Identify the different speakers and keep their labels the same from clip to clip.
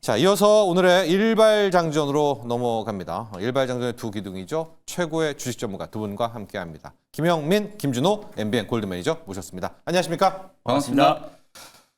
Speaker 1: 자, 이어서 오늘의 일발장전으로 넘어갑니다. 일발장전의 두 기둥이죠. 최고의 주식 전문가 두 분과 함께합니다. 김영민, 김준호, MBN 골드 매니저 모셨습니다. 안녕하십니까?
Speaker 2: 반갑습니다.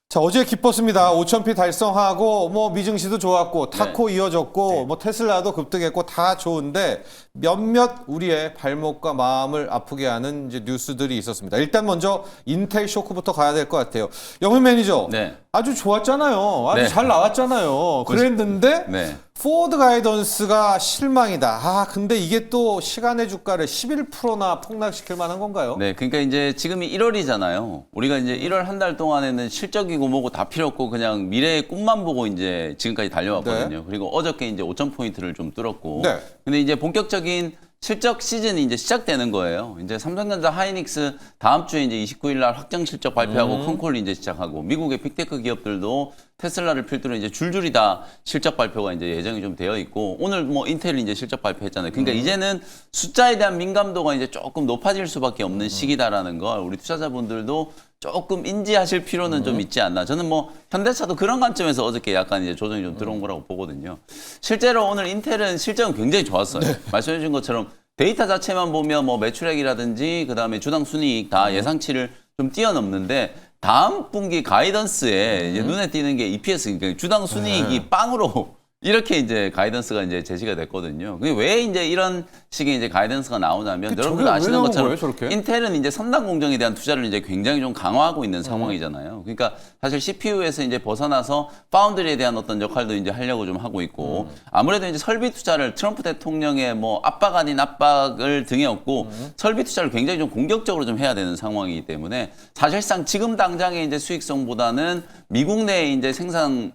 Speaker 1: 자, 어제 기뻤습니다. 5,000피 달성하고 뭐 미증시도 좋았고 타코 이어졌고 뭐 테슬라도 급등했고 다 좋은데 몇몇 우리의 발목과 마음을 아프게 하는 이제 뉴스들이 있었습니다. 일단 먼저 인텔 쇼크부터 가야 될 것 같아요. 영민 매니저, 아주 좋았잖아요. 아주 잘 나왔잖아요. 그랬는데 포워드 가이던스가 실망이다. 아, 근데 이게 또 시간의 주가를 11%나 폭락시킬 만한 건가요?
Speaker 2: 네, 그러니까 이제 지금이 1월이잖아요. 우리가 이제 1월 한 달 동안에는 실적이고 뭐고 다 필요 없고 그냥 미래의 꿈만 보고 이제 지금까지 달려왔거든요. 그리고 어저께 이제 5,000포인트를 좀 뚫었고. 근데 이제 본격적인 실적 시즌이 이제 시작되는 거예요. 이제 삼성전자, 하이닉스 다음 주에 이제 29일 날 확정 실적 발표하고 컨콜이 이제 시작하고 미국의 빅테크 기업들도 테슬라를 필두로 이제 줄줄이 다 실적 발표가 이제 예정이 좀 되어 있고 오늘 뭐 인텔이 이제 실적 발표했잖아요. 그러니까 이제는 숫자에 대한 민감도가 이제 조금 높아질 수밖에 없는 시기다라는 걸 우리 투자자분들도 조금 인지하실 필요는 좀 있지 않나. 저는 뭐 현대차도 그런 관점에서 어저께 약간 이제 조정이 좀 들어온 거라고 보거든요. 실제로 오늘 인텔은 실적은 굉장해 좋았어요. 말씀해 주신 것처럼 데이터 자체만 보면 뭐 매출액이라든지 그다음에 주당 순이익 다 예상치를 좀 뛰어넘는데 다음 분기 가이던스에 이제 눈에 띄는 게 EPS, 그러니까 주당 순이익이 빵으로 이렇게 이제 가이던스가 이제 제시가 됐거든요. 그게 왜 이제 이런 식의 이제 가이던스가 나오냐면 여러분들 아시는 것처럼 인텔은 이제 선단 공정에 대한 투자를 이제 굉장히 좀 강화하고 있는 상황이잖아요. 그러니까 사실 CPU에서 이제 벗어나서 파운드리에 대한 어떤 역할도 이제 하려고 좀 하고 있고 아무래도 이제 설비 투자를 트럼프 대통령의 뭐 압박 아닌 압박을 등에 업고 설비 투자를 굉장히 좀 공격적으로 좀 해야 되는 상황이기 때문에 사실상 지금 당장의 이제 수익성보다는 미국 내에 이제 생산을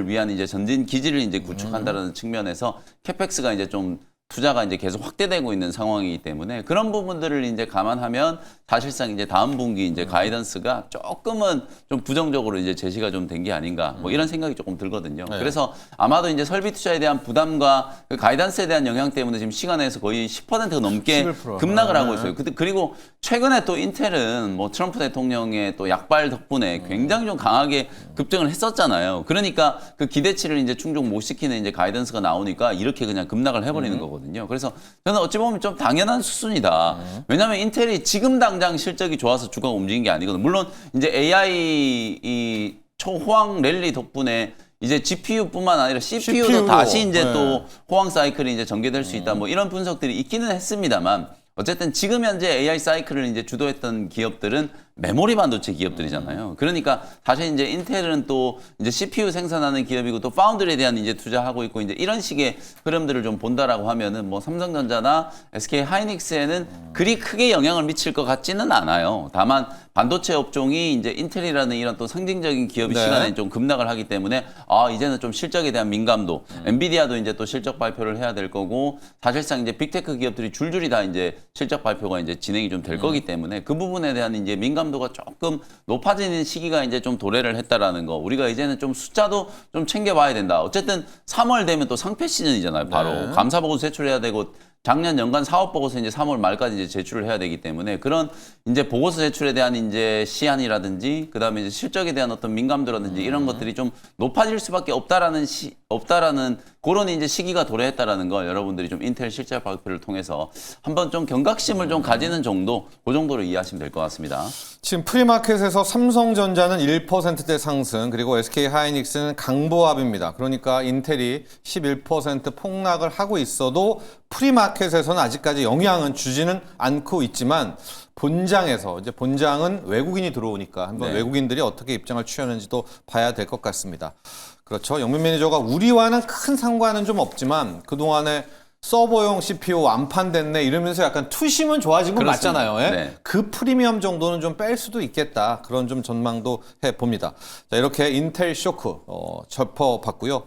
Speaker 2: 위한 이제 전진 기지를 이제 구축한다는 측면에서 캐펙스가 이제 좀 투자가 이제 계속 확대되고 있는 상황이기 때문에 그런 부분들을 이제 감안하면 사실상 이제 다음 분기 이제 가이던스가 조금은 좀 부정적으로 이제 제시가 좀 된 게 아닌가 뭐 이런 생각이 조금 들거든요. 그래서 아마도 이제 설비 투자에 대한 부담과 그 가이던스에 대한 영향 때문에 지금 시간에서 거의 10%가 넘게 11%. 급락을 하고 있어요. 그리고 최근에 또 인텔은 뭐 트럼프 대통령의 또 약발 덕분에 굉장히 좀 강하게 급등을 했었잖아요. 그러니까 그 기대치를 이제 충족 못 시키는 이제 가이던스가 나오니까 이렇게 그냥 급락을 해버리는 거거든요. 그래서 저는 어찌 보면 좀 당연한 수순이다. 왜냐하면 인텔이 지금 당장 실적이 좋아서 주가가 움직인 게 아니거든요. 물론 이제 AI 이 초호황 랠리 덕분에 이제 GPU뿐만 아니라 CPU도 다시 이제 또 호황 사이클이 이제 전개될 수 있다. 뭐 이런 분석들이 있기는 했습니다만 어쨌든 지금 현재 AI 사이클을 이제 주도했던 기업들은 메모리 반도체 기업들이잖아요. 그러니까 사실 이제 인텔은 또 이제 CPU 생산하는 기업이고 또 파운드리에 대한 이제 투자하고 있고 이제 이런 식의 흐름들을 좀 본다라고 하면은 뭐 삼성전자나 SK 하이닉스에는 그리 크게 영향을 미칠 것 같지는 않아요. 다만 반도체 업종이 이제 인텔이라는 이런 또 상징적인 기업이 시간에 좀 급락을 하기 때문에 아 이제는 좀 실적에 대한 민감도, 엔비디아도 이제 또 실적 발표를 해야 될 거고 사실상 이제 빅테크 기업들이 줄줄이 다 이제 실적 발표가 이제 진행이 좀 될 거기 때문에 그 부분에 대한 이제 민감도가 조금 높아지는 시기가 이제 좀 도래를 했다라는 거. 우리가 이제는 좀 숫자도 좀 챙겨봐야 된다. 어쨌든 3월 되면 또 상패 시즌이잖아요. 바로 감사 보고서 제출해야 되고. 작년 연간 사업 보고서 이제 3월 말까지 이제 제출을 해야 되기 때문에 그런 이제 보고서 제출에 대한 이제 시한이라든지 그다음에 이제 실적에 대한 어떤 민감도라든지 이런 것들이 좀 높아질 수밖에 없다라는 그런 이제 시기가 도래했다라는 걸 여러분들이 좀 인텔 실적 발표를 통해서 한번 좀 경각심을 좀 가지는 정도 그 정도로 이해하시면 될 것 같습니다.
Speaker 1: 지금 프리마켓에서 삼성전자는 1%대 상승 그리고 SK 하이닉스는 강보합입니다. 그러니까 인텔이 11% 폭락을 하고 있어도 프리마켓에서는 아직까지 영향은 주지는 않고 있지만 본장에서 이제 본장은 외국인이 들어오니까 한번 외국인들이 어떻게 입장을 취하는지도 봐야 될 것 같습니다. 그렇죠. 영민 매니저가 우리와는 큰 상관은 좀 없지만 그동안에 서버용 CPU 완판됐네 이러면서 약간 투심은 좋아진 건 맞잖아요. 그 프리미엄 정도는 좀 뺄 수도 있겠다. 그런 좀 전망도 해봅니다. 자, 이렇게 인텔 쇼크 짚어봤고요.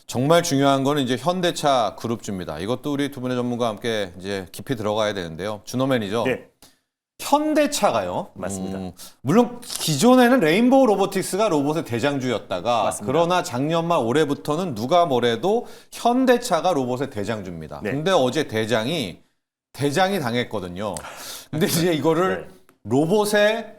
Speaker 1: 정말 중요한 거는 이제 현대차 그룹주입니다. 이것도 우리 두 분의 전문가와 함께 이제 깊이 들어가야 되는데요. 준호 매니저. 현대차가요.
Speaker 3: 맞습니다.
Speaker 1: 물론 기존에는 레인보우 로보틱스가 로봇의 대장주였다가 그러나 작년 말 올해부터는 누가 뭐래도 현대차가 로봇의 대장주입니다. 근데 어제 대장이 당했거든요. 근데 이제 이거를 로봇의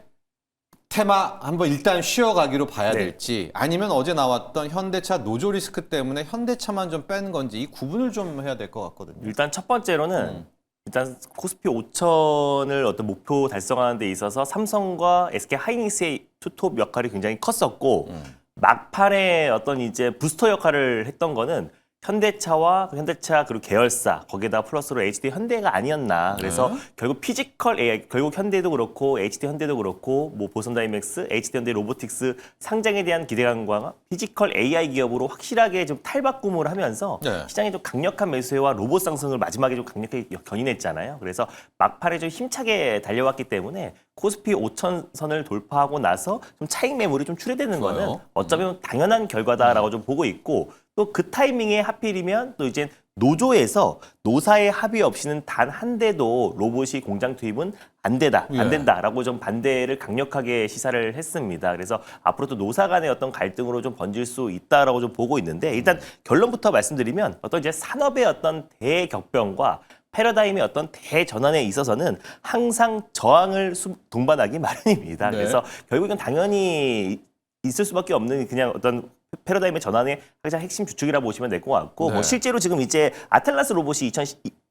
Speaker 1: 테마 한번 일단 쉬어가기로 봐야
Speaker 3: 네.
Speaker 1: 될지 아니면 어제 나왔던 현대차 노조 리스크 때문에 현대차만 좀 뺀 건지 이 구분을 좀 해야 될 것 같거든요.
Speaker 3: 일단 첫 번째로는 일단 코스피 5천을 어떤 목표 달성하는 데 있어서 삼성과 SK 하이닉스의 투톱 역할이 굉장히 컸었고 막판에 어떤 이제 부스터 역할을 했던 거는 현대차와 현대차 그리고 계열사 거기에다 플러스로 HD 현대가 아니었나. 그래서 결국 피지컬 AI 결국 현대도 그렇고 HD 현대도 그렇고 뭐 보선다이맥스, HD 현대 로보틱스 상장에 대한 기대감과 피지컬 AI 기업으로 확실하게 좀 탈바꿈을 하면서 시장에 좀 강력한 매수세와 로봇 상승을 마지막에 좀 강력하게 견인했잖아요. 그래서 막판에 좀 힘차게 달려왔기 때문에 코스피 5천 선을 돌파하고 나서 좀 차익 매물이 좀 출회되는 거는 어쩌면 당연한 결과다라고 좀 보고 있고 또 그 타이밍에 하필이면 또 이제 노조에서 노사의 합의 없이는 단 한 대도 로봇이 공장 투입은 안 된다라고 좀 반대를 강력하게 시사를 했습니다. 그래서 앞으로 또 노사 간의 어떤 갈등으로 좀 번질 수 있다라고 좀 보고 있는데 일단 결론부터 말씀드리면 어떤 이제 산업의 어떤 대격변과 패러다임의 어떤 대전환에 있어서는 항상 저항을 동반하기 마련입니다. 그래서 결국은 당연히 있을 수밖에 없는 그냥 어떤 패러다임의 전환의 가장 핵심 주축이라 보시면 될 것 같고 뭐 실제로 지금 이제 아틀라스 로봇이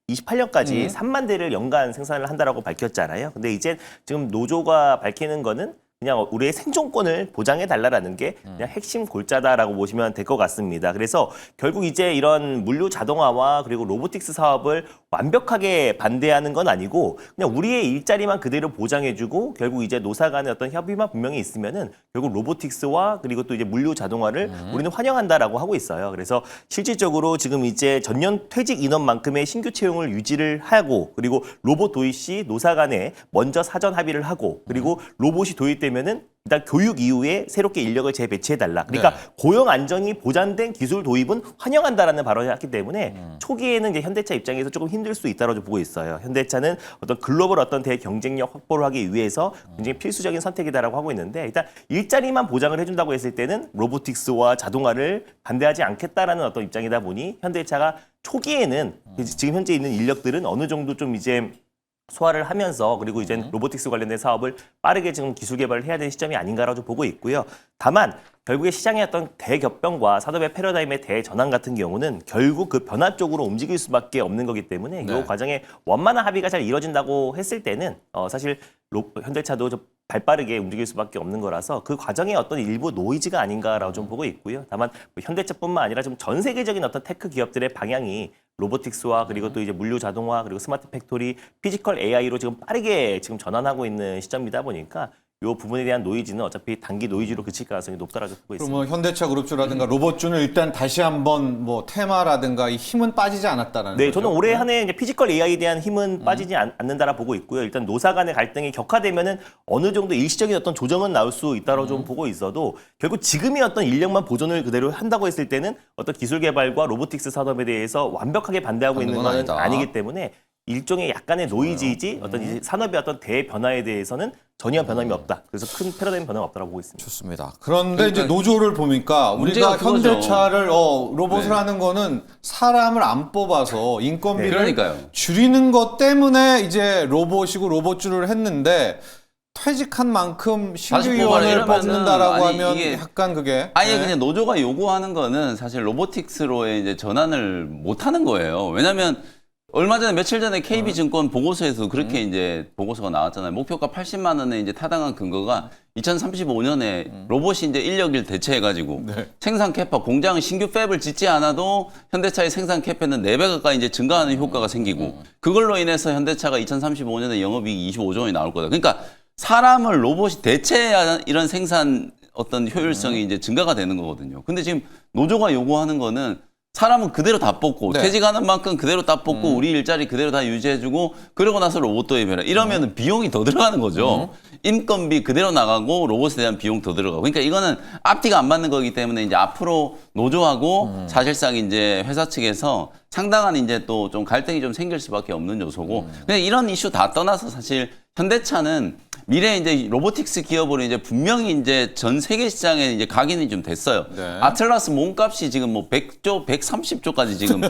Speaker 3: 2028년까지 3만 대를 연간 생산을 한다라고 밝혔잖아요. 근데 이제 지금 노조가 밝히는 거는 그냥 우리의 생존권을 보장해 달라라는 게 그냥 핵심 골자다라고 보시면 될 것 같습니다. 그래서 결국 이제 이런 물류 자동화와 그리고 로보틱스 사업을 완벽하게 반대하는 건 아니고 그냥 우리의 일자리만 그대로 보장해주고 결국 이제 노사 간의 어떤 협의만 분명히 있으면은 결국 로보틱스와 그리고 또 이제 물류 자동화를 우리는 환영한다라고 하고 있어요. 그래서 실질적으로 지금 이제 전년 퇴직 인원만큼의 신규 채용을 유지를 하고 그리고 로봇 도입 시 노사 간에 먼저 사전 합의를 하고 그리고 로봇이 도입되면은 일단 교육 이후에 새롭게 인력을 재배치해달라. 그러니까 고용 안정이 보장된 기술 도입은 환영한다라는 발언을 했기 때문에 초기에는 이제 현대차 입장에서 조금 힘들 수 있다고 보고 있어요. 현대차는 어떤 글로벌 어떤 대경쟁력 확보를 하기 위해서 굉장히 필수적인 선택이다라고 하고 있는데 일단 일자리만 보장을 해준다고 했을 때는 로보틱스와 자동화를 반대하지 않겠다라는 어떤 입장이다 보니 현대차가 초기에는 지금 현재 있는 인력들은 어느 정도 좀 이제 소화를 하면서 그리고 이제 로보틱스 관련된 사업을 빠르게 지금 기술 개발을 해야 되는 시점이 아닌가라고 보고 있고요. 다만 결국에 시장의 어떤 대격변과 산업의 패러다임의 대전환 같은 경우는 결국 그 변화 쪽으로 움직일 수밖에 없는 거기 때문에 이 과정에 원만한 합의가 잘 이뤄진다고 했을 때는 사실 현대차도 좀 발빠르게 움직일 수밖에 없는 거라서 그 과정에 어떤 일부 노이즈가 아닌가라고 좀 보고 있고요. 다만 현대차뿐만 아니라 좀 전 세계적인 어떤 테크 기업들의 방향이 로보틱스와 그리고 또 이제 물류 자동화 그리고 스마트 팩토리, 피지컬 AI로 지금 빠르게 지금 전환하고 있는 시점이다 보니까 이 부분에 대한 노이즈는 어차피 단기 노이즈로 그칠 가능성이 높다라고 보고 있습니다.
Speaker 1: 그러면 현대차 그룹주라든가 로봇주는 일단 다시 한번 뭐 테마라든가 이 힘은 빠지지 않았다라는
Speaker 3: 네,
Speaker 1: 거죠?
Speaker 3: 저는 올해 한 해 이제 피지컬 AI에 대한 힘은 빠지지 않는다라 보고 있고요. 일단 노사 간의 갈등이 격화되면은 어느 정도 일시적인 어떤 조정은 나올 수 있다고 좀 보고 있어도 결국 지금의 어떤 인력만 보존을 그대로 한다고 했을 때는 어떤 기술 개발과 로보틱스 산업에 대해서 완벽하게 반대하고 있는 건
Speaker 1: 아니다.
Speaker 3: 아니기 때문에 일종의 약간의 노이즈이지 어떤 이제 산업의 어떤 대변화에 대해서는 전혀 변함이 없다. 그래서 큰 패러다임 변화가 없다고 보고 있습니다.
Speaker 1: 좋습니다. 그런데 이제 노조를 보니까 우리가
Speaker 2: 문제가 그거죠.
Speaker 1: 현대차를 로봇을 하는 거는 사람을 안 뽑아서 인건비를
Speaker 2: 그러니까요.
Speaker 1: 줄이는 것 때문에 이제 로봇이고 로봇주를 했는데 퇴직한 만큼 신규
Speaker 2: 다시 뽑아라
Speaker 1: 위원을
Speaker 2: 이러면은
Speaker 1: 뽑는다라고
Speaker 2: 아니,
Speaker 1: 하면
Speaker 2: 이게
Speaker 1: 약간 그게
Speaker 2: 아예 그냥 노조가 요구하는 거는 사실 로보틱스로의 이제 전환을 못 하는 거예요. 왜냐면 얼마 전에 며칠 전에 KB증권 보고서에서 그렇게 이제 보고서가 나왔잖아요. 목표가 80만 원에 이제 타당한 근거가 2035년에 로봇이 이제 인력을 대체해가지고 생산 캐파 공장 신규 팹을 짓지 않아도 현대차의 생산 캐파는 4배 가까이 이제 증가하는 효과가 생기고 그걸로 인해서 현대차가 2035년에 영업이익이 25조 원이 나올 거다. 그러니까 사람을 로봇이 대체해야 이런 생산 어떤 효율성이 이제 증가가 되는 거거든요. 근데 지금 노조가 요구하는 거는 사람은 그대로 다 뽑고 퇴직하는 만큼 그대로 다 뽑고 우리 일자리 그대로 다 유지해주고 그러고 나서 로봇 도입해라. 이러면 비용이 더 들어가는 거죠. 인건비 그대로 나가고 로봇에 대한 비용 더 들어가고. 그러니까 이거는 앞뒤가 안 맞는 거기 때문에 이제 앞으로 노조하고 사실상 이제 회사 측에서 상당한 이제 또 좀 갈등이 좀 생길 수밖에 없는 요소고. 그냥 이런 이슈 다 떠나서 사실 현대차는 미래 이제 로보틱스 기업으로 이제 분명히 이제 전 세계 시장에 이제 각인이 좀 됐어요. 아틀라스 몸값이 지금 뭐 100조, 130조까지 지금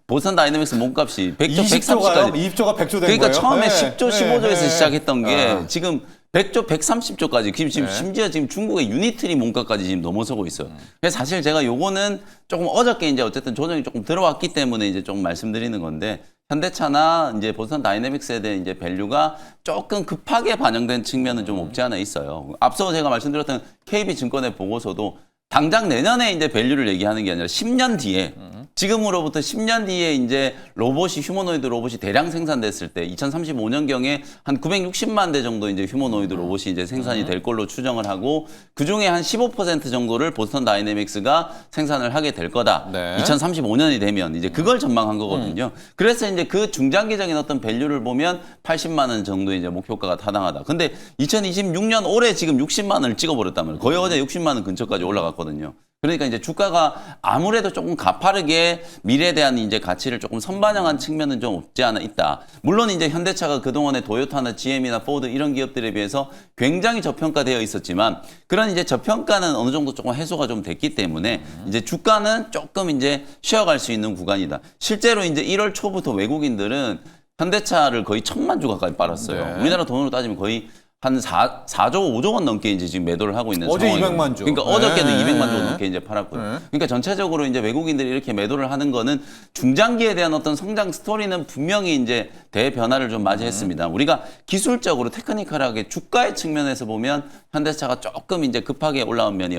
Speaker 2: 보선 다이내믹스 몸값이 100조, 130조까지.
Speaker 1: 20조가 100조 된
Speaker 2: 그러니까
Speaker 1: 거예요?
Speaker 2: 처음에 10조, 15조에서 시작했던 게 지금 100조, 130조까지 지금
Speaker 1: 네.
Speaker 2: 심지어 지금 중국의 유니트리 문가까지 지금 넘어서고 있어요. 그래서 사실 제가 요거는 조금 어저께 이제 어쨌든 조정이 조금 들어왔기 때문에 이제 조금 말씀드리는 건데 현대차나 이제 보스턴 다이내믹스에 대한 이제 밸류가 조금 급하게 반영된 측면은 좀 없지 않아 있어요. 앞서 제가 말씀드렸던 KB증권의 보고서도 당장 내년에 이제 밸류를 얘기하는 게 아니라 10년 뒤에 지금으로부터 10년 뒤에 이제 휴머노이드 로봇이 대량 생산됐을 때 2035년경에 한 960만 대 정도 이제 휴머노이드 로봇이 이제 생산이 될 걸로 추정을 하고 그 중에 한 15% 정도를 보스턴 다이내믹스가 생산을 하게 될 거다.
Speaker 1: 네.
Speaker 2: 2035년이 되면 이제 그걸 전망한 거거든요. 그래서 이제 그 중장기적인 어떤 밸류를 보면 80만 원 정도 이제 목표가가 타당하다. 근데 2026년 올해 지금 60만 원을 찍어버렸다면 거의 어제 60만 원 근처까지 올라갔거든요. 그러니까 이제 주가가 아무래도 조금 가파르게 미래에 대한 이제 가치를 조금 선반영한 측면은 좀 없지 않아 있다. 물론 이제 현대차가 그동안에 도요타나 GM이나 포드 이런 기업들에 비해서 굉장히 저평가되어 있었지만 그런 이제 저평가는 어느 정도 조금 해소가 좀 됐기 때문에 이제 주가는 조금 이제 쉬어갈 수 있는 구간이다. 실제로 이제 1월 초부터 외국인들은 현대차를 거의 1,000만 주 가까이 빨았어요.
Speaker 1: 네.
Speaker 2: 우리나라 돈으로 따지면 거의 한 4조, 5조 원 넘게 이제 지금 매도를 하고 있는
Speaker 1: 어제
Speaker 2: 상황이에요.
Speaker 1: 200만 주.
Speaker 2: 그러니까 어저께도
Speaker 1: 네.
Speaker 2: 200만 주 넘게 이제 팔았고요. 그러니까 전체적으로 이제 외국인들이 이렇게 매도를 하는 거는 중장기에 대한 어떤 성장 스토리는 분명히 이제 대변화를 좀 맞이했습니다. 우리가 기술적으로 테크니컬하게 주가의 측면에서 보면 현대차가 조금 이제 급하게 올라온 면이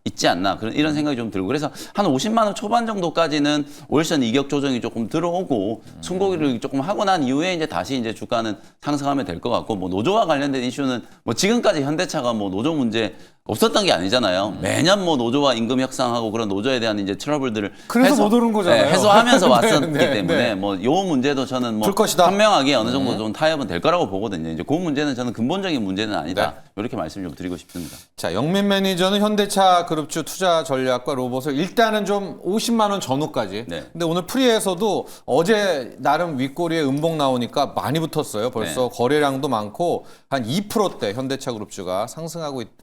Speaker 2: 있지 않나 그런 이런 생각이 좀 들고 그래서 한 50만 원 초반 정도까지는 월션 이격 조정이 조금 들어오고 순고기를 조금 하고 난 이후에 이제 다시 이제 주가는 상승하면 될 것 같고 뭐 노조와 관련된 이슈는 뭐 지금까지 현대차가 뭐 노조 문제 없었던 게 아니잖아요. 매년 뭐 노조와 임금 협상하고 그런 노조에 대한 이제 트러블들을
Speaker 1: 그래서 못 오른 거잖아요.
Speaker 2: 해소하면서 왔었기
Speaker 1: 네,
Speaker 2: 때문에
Speaker 1: 네.
Speaker 2: 뭐 요 문제도 저는 뭐
Speaker 1: 들 것이다.
Speaker 2: 현명하게 어느 정도 좀 타협은 될 거라고 보거든요. 이제 그 문제는 저는 근본적인 문제는 아니다.
Speaker 1: 네.
Speaker 2: 이렇게 말씀 좀 드리고 싶습니다.
Speaker 1: 자, 영민 매니저는 현대차 그룹주 투자 전략과 로봇을 일단은 좀 50만 원 전후까지.
Speaker 2: 네.
Speaker 1: 근데 오늘 프리에서도 어제 나름 윗꼬리에 음봉 나오니까 많이 붙었어요. 벌써 거래량도 많고 한 2%대 현대차 그룹주가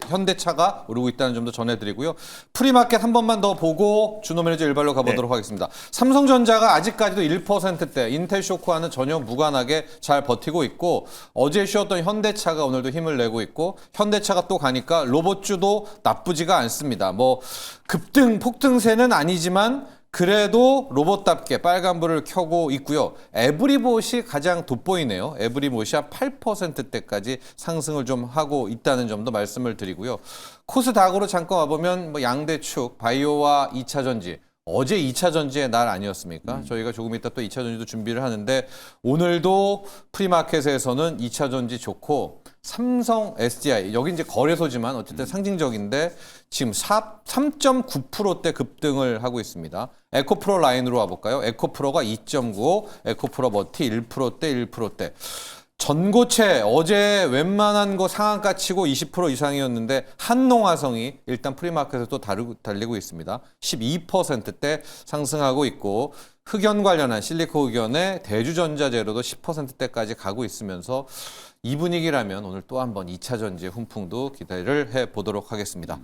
Speaker 1: 현대차가 오르고 있다는 점도 전해드리고요. 프리마켓 한 번만 더 보고 준호 매니저 일발로 가보도록 하겠습니다. 삼성전자가 아직까지도 1%대 인텔 쇼크와는 전혀 무관하게 잘 버티고 있고 어제 쉬었던 현대차가 오늘도 힘을 내고 있고 현대차가 또 가니까 로봇주도 나쁘지가 않습니다. 뭐 급등 폭등세는 아니지만 그래도 로봇답게 빨간불을 켜고 있고요. 에브리봇이 가장 돋보이네요. 에브리봇이 한 8%대까지 상승을 좀 하고 있다는 점도 말씀을 드리고요. 코스닥으로 잠깐 와보면 뭐 양대축, 바이오와 2차 전지. 어제 2차 전지의 날 아니었습니까? 저희가 조금 이따 또 2차 전지도 준비를 하는데 오늘도 프리마켓에서는 2차 전지 좋고 삼성 SDI 여기 이제 거래소지만 어쨌든 상징적인데 지금 3.9%대 급등을 하고 있습니다. 에코프로 라인으로 와볼까요? 에코프로가 2.95, 에코프로 버티 1%대 1%대. 전고체 어제 웬만한 거 상한가 치고 20% 이상이었는데 한농화성이 일단 프리마켓에서 또 달리고 있습니다. 12%대 상승하고 있고 흑연 관련한 실리코 흑연의 대주전자재로도 10%대까지 가고 있으면서 이 분위기라면 오늘 또 한 번 2차 전지의 훈풍도 기대를 해보도록 하겠습니다.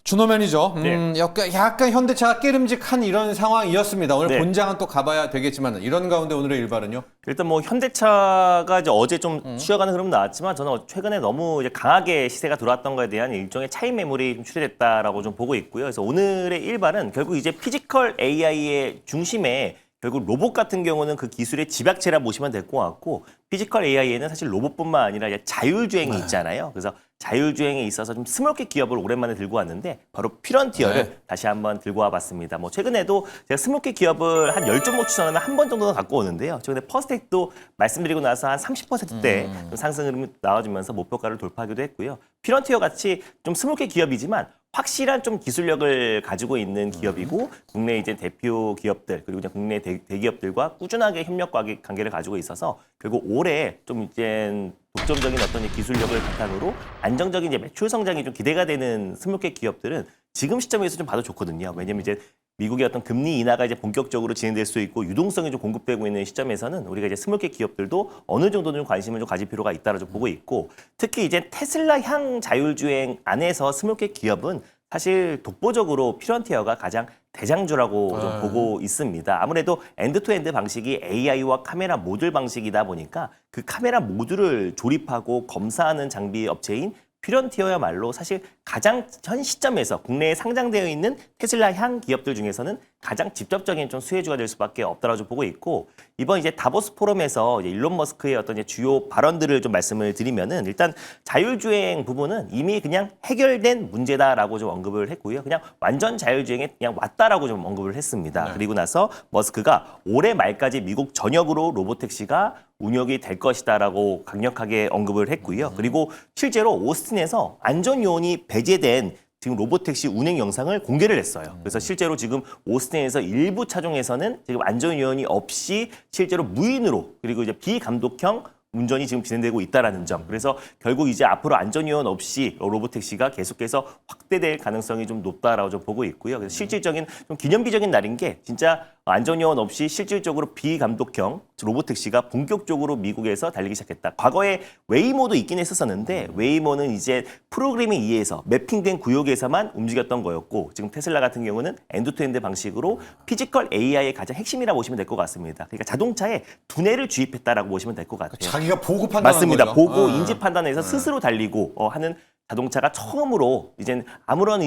Speaker 1: 준호 매니저, 약간 현대차가 깨름직한 이런 상황이었습니다. 오늘 본장은 또 가봐야 되겠지만 이런 가운데 오늘의 일발은요?
Speaker 3: 일단 뭐 현대차가 이제 어제 좀 쉬어가는 흐름 나왔지만 저는 최근에 너무 이제 강하게 시세가 들어왔던 거에 대한 일종의 차익 매물이 좀 출현했다라고 좀 보고 있고요. 그래서 오늘의 일발은 결국 이제 피지컬 AI의 중심에 결국 로봇 같은 경우는 그 기술의 집약체라 보시면 될 것 같고 피지컬 AI에는 사실 로봇뿐만 아니라 이제 자율주행이 있잖아요. 그래서 자율주행에 있어서 좀 스몰캡 기업을 오랜만에 들고 왔는데 바로 퓨런티어를 다시 한번 들고 와봤습니다. 뭐 최근에도 제가 스몰캡 기업을 한 10종목 추천하면 한 번 정도는 갖고 오는데요. 최근에 퍼스텍도 말씀드리고 나서 한 30%대 상승 흐름이 나와주면서 목표가를 돌파하기도 했고요. 퓨런티어 같이 좀 스몰캡 기업이지만 확실한 좀 기술력을 가지고 있는 기업이고 국내 이제 대표 기업들 그리고 이제 국내 대기업들과 꾸준하게 협력 관계를 가지고 있어서 결국 올해 좀 이제 독점적인 어떤 기술력을 바탕으로 안정적인 이제 매출 성장이 좀 기대가 되는 스몰캡 기업들은 지금 시점에서 좀 봐도 좋거든요. 왜냐면 이제 미국의 어떤 금리 인하가 이제 본격적으로 진행될 수 있고 유동성이 좀 공급되고 있는 시점에서는 우리가 이제 스몰캡 기업들도 어느 정도는 좀 관심을 좀 가질 필요가 있다고 좀 보고 있고 특히 이제 테슬라향 자율주행 안에서 스몰캡 기업은 사실 독보적으로 퓨런티어가 가장 대장주라고 좀 보고 있습니다. 아무래도 엔드투엔드 방식이 AI와 카메라 모듈 방식이다 보니까 그 카메라 모듈을 조립하고 검사하는 장비 업체인 퓨런티어야말로 사실 가장 현 시점에서 국내에 상장되어 있는 테슬라 향 기업들 중에서는 가장 직접적인 좀 수혜주가 될 수밖에 없다라고 좀 보고 있고, 이번 이제 다보스 포럼에서 이제 일론 머스크의 어떤 이제 주요 발언들을 좀 말씀을 드리면은, 일단 자율주행 부분은 이미 그냥 해결된 문제다라고 좀 언급을 했고요. 그냥 완전 자율주행에 그냥 왔다라고 좀 언급을 했습니다. 그리고 나서 머스크가 올해 말까지 미국 전역으로 로보택시가 운영이 될 것이다라고 강력하게 언급을 했고요. 그리고 실제로 오스틴에서 안전요원이 배제된 지금 로보택시 운행 영상을 공개를 했어요. 그래서 실제로 지금 오스틴에서 일부 차종에서는 지금 안전요원이 없이 실제로 무인으로, 그리고 이제 비감독형 운전이 지금 진행되고 있다라는 점. 그래서 결국 이제 앞으로 안전요원 없이 로보택시가 계속해서 확대될 가능성이 좀 높다라고 좀 보고 있고요. 그래서 실질적인 좀 기념비적인 날인 게, 진짜 안전요원 없이 실질적으로 비감독형 로보택시가 본격적으로 미국에서 달리기 시작했다. 과거에 웨이모도 있긴 했었는데 웨이모는 이제 프로그래밍에 의해서 매핑된 구역에서만 움직였던 거였고, 지금 테슬라 같은 경우는 엔드투엔드 방식으로 피지컬 AI의 가장 핵심이라고 보시면 될 것 같습니다. 그러니까 자동차에 두뇌를 주입했다라고 보시면 될 것 같아요.
Speaker 1: 자기가 보고 판단하는
Speaker 3: 맞습니다.
Speaker 1: 거죠.
Speaker 3: 보고 인지 판단해서 스스로 달리고 하는 자동차가 처음으로 이젠 아무런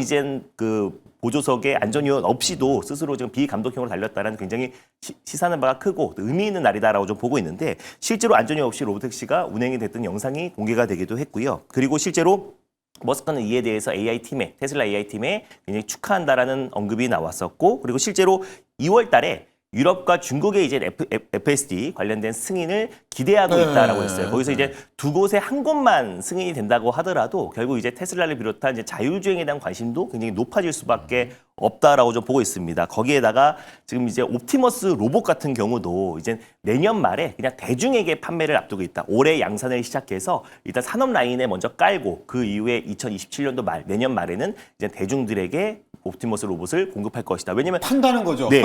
Speaker 3: 그 보조석에 안전요원 없이도 스스로 지금 비감독형으로 달렸다는 굉장히 시사하는 바가 크고 의미 있는 날이다라고 좀 보고 있는데, 실제로 안전요원 없이 로보택시가 운행이 됐던 영상이 공개가 되기도 했고요. 그리고 실제로 머스크는 이에 대해서 테슬라 AI팀에 굉장히 축하한다라는 언급이 나왔었고, 그리고 실제로 2월 달에 유럽과 중국의 이제 FSD 관련된 승인을 기대하고 있다라고 했어요. 거기서 이제 두 곳에 한 곳만 승인이 된다고 하더라도 결국 이제 테슬라를 비롯한 이제 자율주행에 대한 관심도 굉장히 높아질 수밖에 없다라고 좀 보고 있습니다. 거기에다가 지금 이제 옵티머스 로봇 같은 경우도 이제 내년 말에 그냥 대중에게 판매를 앞두고 있다. 올해 양산을 시작해서 일단 산업 라인에 먼저 깔고 그 이후에 2027년도 내년 말에는 이제 대중들에게 옵티머스 로봇을 공급할 것이다. 왜냐면
Speaker 1: 판다는 거죠.
Speaker 3: 네,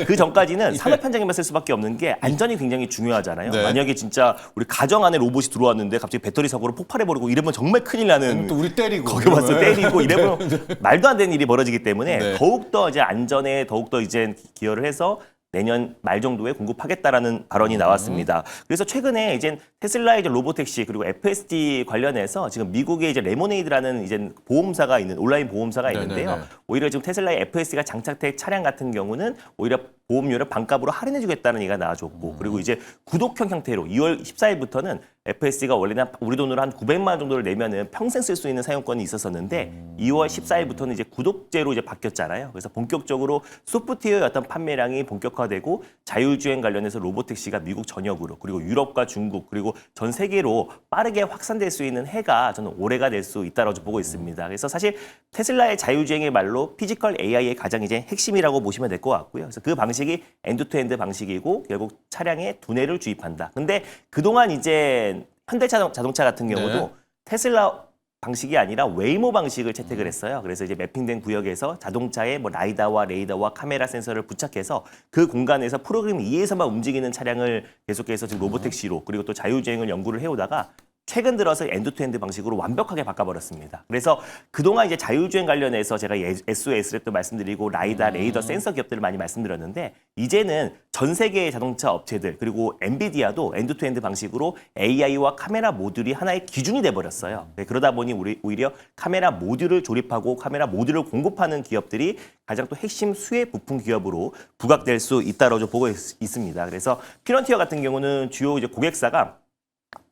Speaker 3: 그 전까지는 산업 현장에만 쓸 수밖에 없는 게 안전이 굉장히 중요하잖아요.
Speaker 1: 네.
Speaker 3: 만약에 진짜 우리 가정 안에 로봇이 들어왔는데 갑자기 배터리 사고로 폭발해버리고 이러면 정말 큰일 나는.
Speaker 1: 또 우리 때리고.
Speaker 3: 거기 와서 때리고 이러면 말도 안 되는 일이 벌어지기 때문에
Speaker 1: 네.
Speaker 3: 더욱더 이제 안전에 더욱더 이제 기여를 해서 내년 말 정도에 공급하겠다라는 발언이 나왔습니다. 그래서 최근에 이제 테슬라의 이제 로보택시 그리고 FSD 관련해서 지금 미국에 이제 레모네이드라는 이제 보험사가 있는 온라인 보험사가 있는데요.
Speaker 1: 네네네.
Speaker 3: 오히려 지금 테슬라의 FSD가 장착된 차량 같은 경우는 오히려 보험료를 반값으로 할인해주겠다는 얘기가 나와줬고, 그리고 이제 구독형 형태로 2월 14일부터는 FSD가 원래는 우리 돈으로 한 900만 원 정도를 내면은 평생 쓸 수 있는 사용권이 있었었는데 2월 14일부터는 이제 구독제로 이제 바뀌었잖아요. 그래서 본격적으로 소프트웨어의 어떤 판매량이 본격화되고 자율주행 관련해서 로보택시가 미국 전역으로 그리고 유럽과 중국 그리고 전 세계로 빠르게 확산될 수 있는 해가 저는 올해가 될 수 있다고 보고 있습니다. 그래서 사실 테슬라의 자율주행의 말로 피지컬 AI의 가장 이제 핵심이라고 보시면 될 것 같고요. 그래서 그 방식이 엔드투엔드 방식이고 결국 차량에 두뇌를 주입한다. 근데 그동안 이제 현대자동차 같은 경우도
Speaker 1: 네.
Speaker 3: 테슬라 방식이 아니라 웨이모 방식을 채택을 했어요. 그래서 이제 매핑된 구역에서 자동차에 뭐 라이다와 레이더와 카메라 센서를 부착해서 그 공간에서 프로그램 이에서만 움직이는 차량을 계속해서 지금 로보택시로 그리고 또 자율주행을 연구를 해오다가 최근 들어서 엔드투엔드 방식으로 완벽하게 바꿔버렸습니다. 그래서 그동안 이제 자율주행 관련해서 제가 SOS를 또 말씀드리고 라이다, 레이더 센서 기업들을 많이 말씀드렸는데 이제는 전 세계의 자동차 업체들 그리고 엔비디아도 엔드투엔드 방식으로 AI와 카메라 모듈이 하나의 기준이 돼버렸어요. 네, 그러다 보니 우리 오히려 카메라 모듈을 조립하고 카메라 모듈을 공급하는 기업들이 가장 또 핵심 수혜 부품 기업으로 부각될 수 있다고 보고 있습니다. 그래서 피런티어 같은 경우는 주요 이제 고객사가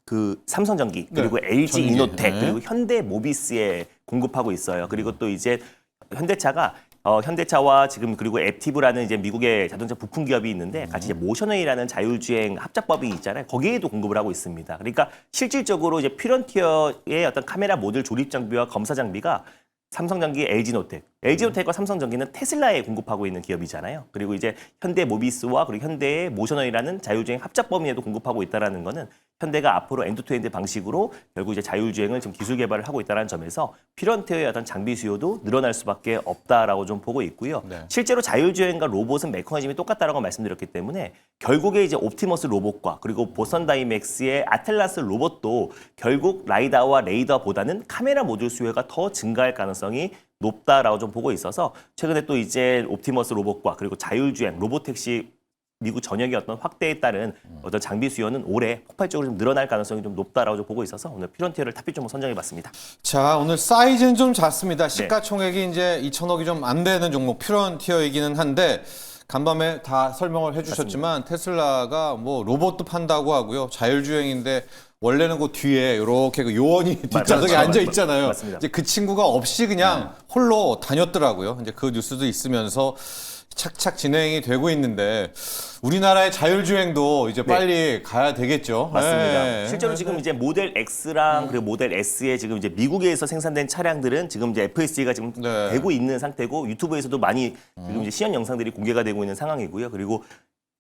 Speaker 3: 그 삼성전기 그리고
Speaker 1: 네,
Speaker 3: LG
Speaker 1: 전기.
Speaker 3: 이노텍
Speaker 1: 네.
Speaker 3: 그리고 현대모비스에 공급하고 있어요. 그리고 또 이제 현대차가 현대차와 지금 그리고 앱티브라는 이제 미국의 자동차 부품 기업이 있는데 같이 이제 모셔너이라는 자율주행 합작법이 있잖아요. 거기에도 공급을 하고 있습니다. 그러니까 실질적으로 이제 퓨런티어의 어떤 카메라 모듈 조립 장비와 검사 장비가 삼성전기, LG노텍. LG노텍과 삼성전기는 테슬라에 공급하고 있는 기업이잖아요. 그리고 이제 현대모비스와 그리고 현대의 모셔너이라는 자율주행 합작범위에도 공급하고 있다는 거는 현대가 앞으로 엔드투엔드 방식으로 결국 이제 자율주행을 지금 기술 개발을 하고 있다는 점에서 피런티어의 어떤 장비 수요도 늘어날 수밖에 없다라고 좀 보고 있고요.
Speaker 1: 네.
Speaker 3: 실제로 자율주행과 로봇은 메커니즘이 똑같다라고 말씀드렸기 때문에 결국에 이제 옵티머스 로봇과 그리고 보선 다이맥스의 아틀라스 로봇도 결국 라이다와 레이더보다는 카메라 모듈 수요가 더 증가할 가능성이 높다라고 좀 보고 있어서 최근에 또 이제 옵티머스 로봇과 그리고 자율주행 로봇택시 미국 전역의 어떤 확대에 따른 어떤 장비 수요는 올해 폭발적으로 좀 늘어날 가능성이 좀 높다라고 좀 보고 있어서 오늘 피런티어를 탑픽 좀 선정해봤습니다.
Speaker 1: 자, 오늘 사이즈는 좀 작습니다. 시가총액이 이제 2천억이 좀 안 되는 종목 피런티어이기는 한데 간밤에 다 설명을 해주셨지만 테슬라가 뭐 로봇도 판다고 하고요. 자율주행인데 원래는 그 뒤에 이렇게 그 요원이 뒷좌석에 앉아 있잖아요.
Speaker 3: 맞습니다.
Speaker 1: 이제 그 친구가 없이 그냥 홀로 다녔더라고요. 이제 그 뉴스도 있으면서 착착 진행이 되고 있는데 우리나라의 자율주행도 이제 빨리 가야 되겠죠.
Speaker 3: 맞습니다.
Speaker 1: 네.
Speaker 3: 실제로 지금 이제 모델 X랑 그리고 모델 S에 지금 이제 미국에서 생산된 차량들은 지금 이제 FSD가 지금
Speaker 1: 네.
Speaker 3: 되고 있는 상태고 유튜브에서도 많이 지금 이제 시연 영상들이 공개가 되고 있는 상황이고요. 그리고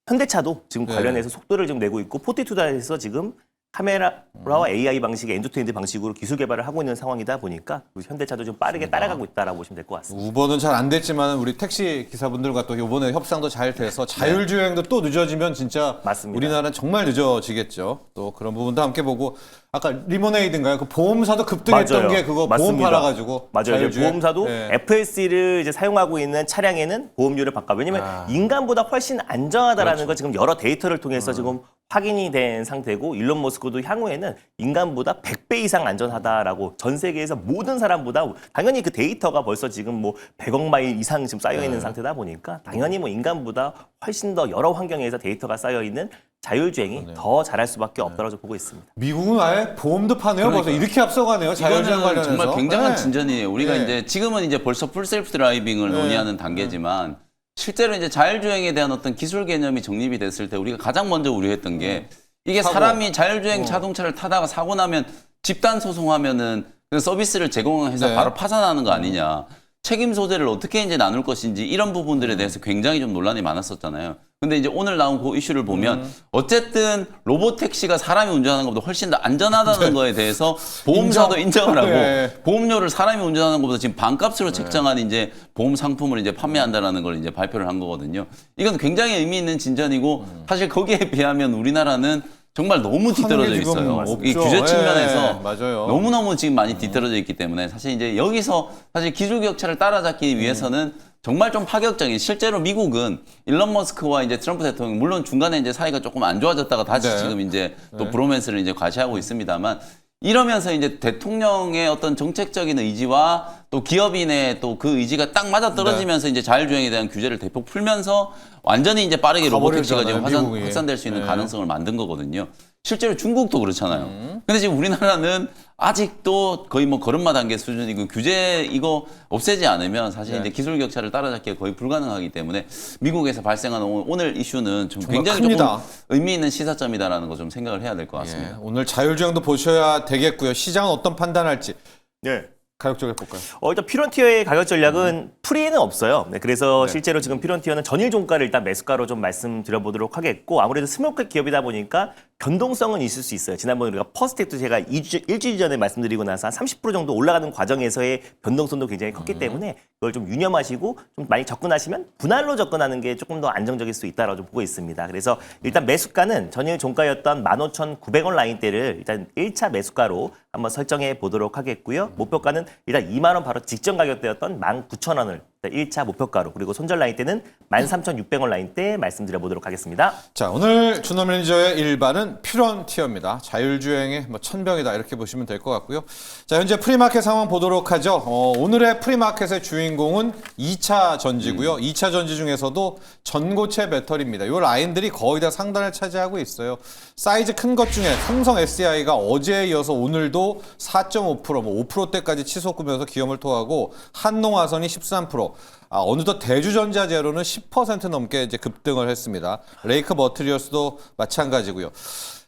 Speaker 3: 현대차도 지금 관련해서 속도를 좀 내고 있고 포티투다에서 지금 카메라와 AI 방식의 엔드투엔드 방식으로 기술 개발을 하고 있는 상황이다 보니까 현대차도 좀 빠르게 따라가고 있다라고 보시면 될 것 같습니다.
Speaker 1: 우버는 잘 안 됐지만 우리 택시 기사분들과 또 이번에 협상도 잘 돼서 자율주행도 또 늦어지면 진짜
Speaker 3: 맞습니다.
Speaker 1: 우리나라는 정말 늦어지겠죠. 또 그런 부분도 함께 보고 아까 리모네이드인가요? 그 보험사도 급등했던
Speaker 3: 맞아요.
Speaker 1: 게 그거 보험
Speaker 3: 맞습니다.
Speaker 1: 팔아가지고
Speaker 3: 맞아요. 이제
Speaker 1: 자율주행.
Speaker 3: 보험사도
Speaker 1: 네.
Speaker 3: FSC를 이제 사용하고 있는 차량에는 보험료를 바꿔. 왜냐면 인간보다 훨씬 안전하다라는
Speaker 1: 그렇죠.
Speaker 3: 거 지금 여러 데이터를 통해서 지금 확인이 된 상태고 일론 머스크도 향후에는 인간보다 100배 이상 안전하다라고 전 세계에서 모든 사람보다 당연히 그 데이터가 벌써 지금 뭐 100억 마일 이상 지금 쌓여 있는 상태다 보니까 당연히 뭐 인간보다 훨씬 더 여러 환경에서 데이터가 쌓여 있는 자율주행이 더 잘할 수밖에 없다고 보고 있습니다.
Speaker 1: 미국은 아예 보험도 파네요. 벌써 이렇게 앞서가네요. 자율주행
Speaker 2: 이거는
Speaker 1: 관련해서.
Speaker 2: 정말 굉장한
Speaker 1: 네.
Speaker 2: 진전이에요. 우리가
Speaker 1: 네.
Speaker 2: 이제 지금은 이제 벌써 풀셀프 드라이빙을 논의하는 단계지만 실제로 이제 자율주행에 대한 어떤 기술 개념이 정립이 됐을 때 우리가 가장 먼저 우려했던 게 이게
Speaker 1: 사고.
Speaker 2: 사람이 자율주행 자동차를 타다가 사고 나면 집단 소송하면은 그 서비스를 제공해서
Speaker 1: 네.
Speaker 2: 바로 파산하는 거 아니냐. 책임 소재를 어떻게 이제 나눌 것인지 이런 부분들에 대해서 굉장히 좀 논란이 많았었잖아요. 근데 이제 오늘 나온 그 이슈를 보면 어쨌든 로봇 택시가 사람이 운전하는 것보다 훨씬 더 안전하다는 거에 대해서 보험사도 인정을 하고
Speaker 1: 네.
Speaker 2: 보험료를 사람이 운전하는 것보다 지금 반값으로 책정한 이제 보험 상품을 이제 판매한다라는 걸 이제 발표를 한 거거든요. 이건 굉장히 의미 있는 진전이고 사실 거기에 비하면 우리나라는 정말 너무 뒤떨어져
Speaker 1: 지금
Speaker 2: 있어요.
Speaker 1: 없죠.
Speaker 2: 이 규제 측면에서
Speaker 1: 네, 맞아요.
Speaker 2: 너무너무 지금 많이 뒤떨어져 있기 때문에 사실 이제 여기서 사실 기술 격차를 따라잡기 위해서는 정말 좀 파격적인 실제로 미국은 일론 머스크와 이제 트럼프 대통령 물론 중간에 이제 사이가 조금 안 좋아졌다가 다시
Speaker 1: 네.
Speaker 2: 지금 이제 또 브로맨스를 이제 과시하고 있습니다만 이러면서 이제 대통령의 어떤 정책적인 의지와 또 기업인의 또 그 의지가 딱 맞아 떨어지면서 이제 자율주행에 대한 규제를 대폭 풀면서 완전히 이제 빠르게 로봇택시가 지금
Speaker 1: 미국이.
Speaker 2: 확산될 수 있는
Speaker 1: 네.
Speaker 2: 가능성을 만든 거거든요. 실제로 중국도 그렇잖아요. 근데 지금 우리나라는 아직도 거의 뭐 걸음마 단계 수준이고 규제 이거 없애지 않으면 사실
Speaker 1: 네.
Speaker 2: 이제 기술 격차를 따라잡기가 거의 불가능하기 때문에 미국에서 발생한 오늘 이슈는 좀
Speaker 1: 정말
Speaker 2: 굉장히
Speaker 1: 큽니다.
Speaker 2: 조금 의미 있는 시사점이다라는 거 좀 생각을 해야 될 것 같습니다.
Speaker 1: 예, 오늘 자율주행도 보셔야 되겠고요. 시장은 어떤 판단할지
Speaker 3: 네.
Speaker 1: 가격적으로 볼까요?
Speaker 3: 일단 피런티어의 가격 전략은 프리에는 없어요. 네, 그래서 실제로 지금 피런티어는 전일 종가를 일단 매수가로 좀 말씀드려보도록 하겠고 아무래도 스몰캡 기업이다 보니까 변동성은 있을 수 있어요. 지난번에 우리가 퍼스텍도 제가 일주일 전에 말씀드리고 나서 한 30% 정도 올라가는 과정에서의 변동성도 굉장히 컸기 때문에 그걸 좀 유념하시고 좀 많이 접근하시면 분할로 접근하는 게 조금 더 안정적일 수 있다라고 좀 보고 있습니다. 그래서 일단 매수가는 전일 종가였던 15,900원 라인대를 일단 1차 매수가로 한번 설정해 보도록 하겠고요. 목표가는 일단 2만 원 바로 직전 가격대였던 19,000원을 1차 목표가로 그리고 손절 라인대는 13,600원 라인대 말씀드려 보도록 하겠습니다.
Speaker 1: 자, 오늘 준호 매니저의 일반은 피런티어입니다. 자율주행의 뭐 천병이다 이렇게 보시면 될 것 같고요. 자, 현재 프리마켓 상황 보도록 하죠. 오늘의 프리마켓의 주인공은 2차 전지고요. 2차 전지 중에서도 전고체 배터리입니다. 이 라인들이 거의 다 상단을 차지하고 있어요. 사이즈 큰 것 중에 삼성 SDI가 어제에 이어서 오늘도 4.5%, 뭐 5%대까지 치솟구면서 기염을 토하고 한농화선이 13%, 어느덧 대주전자재료는 10% 넘게 이제 급등을 했습니다. 레이크 머티리얼스도 마찬가지고요.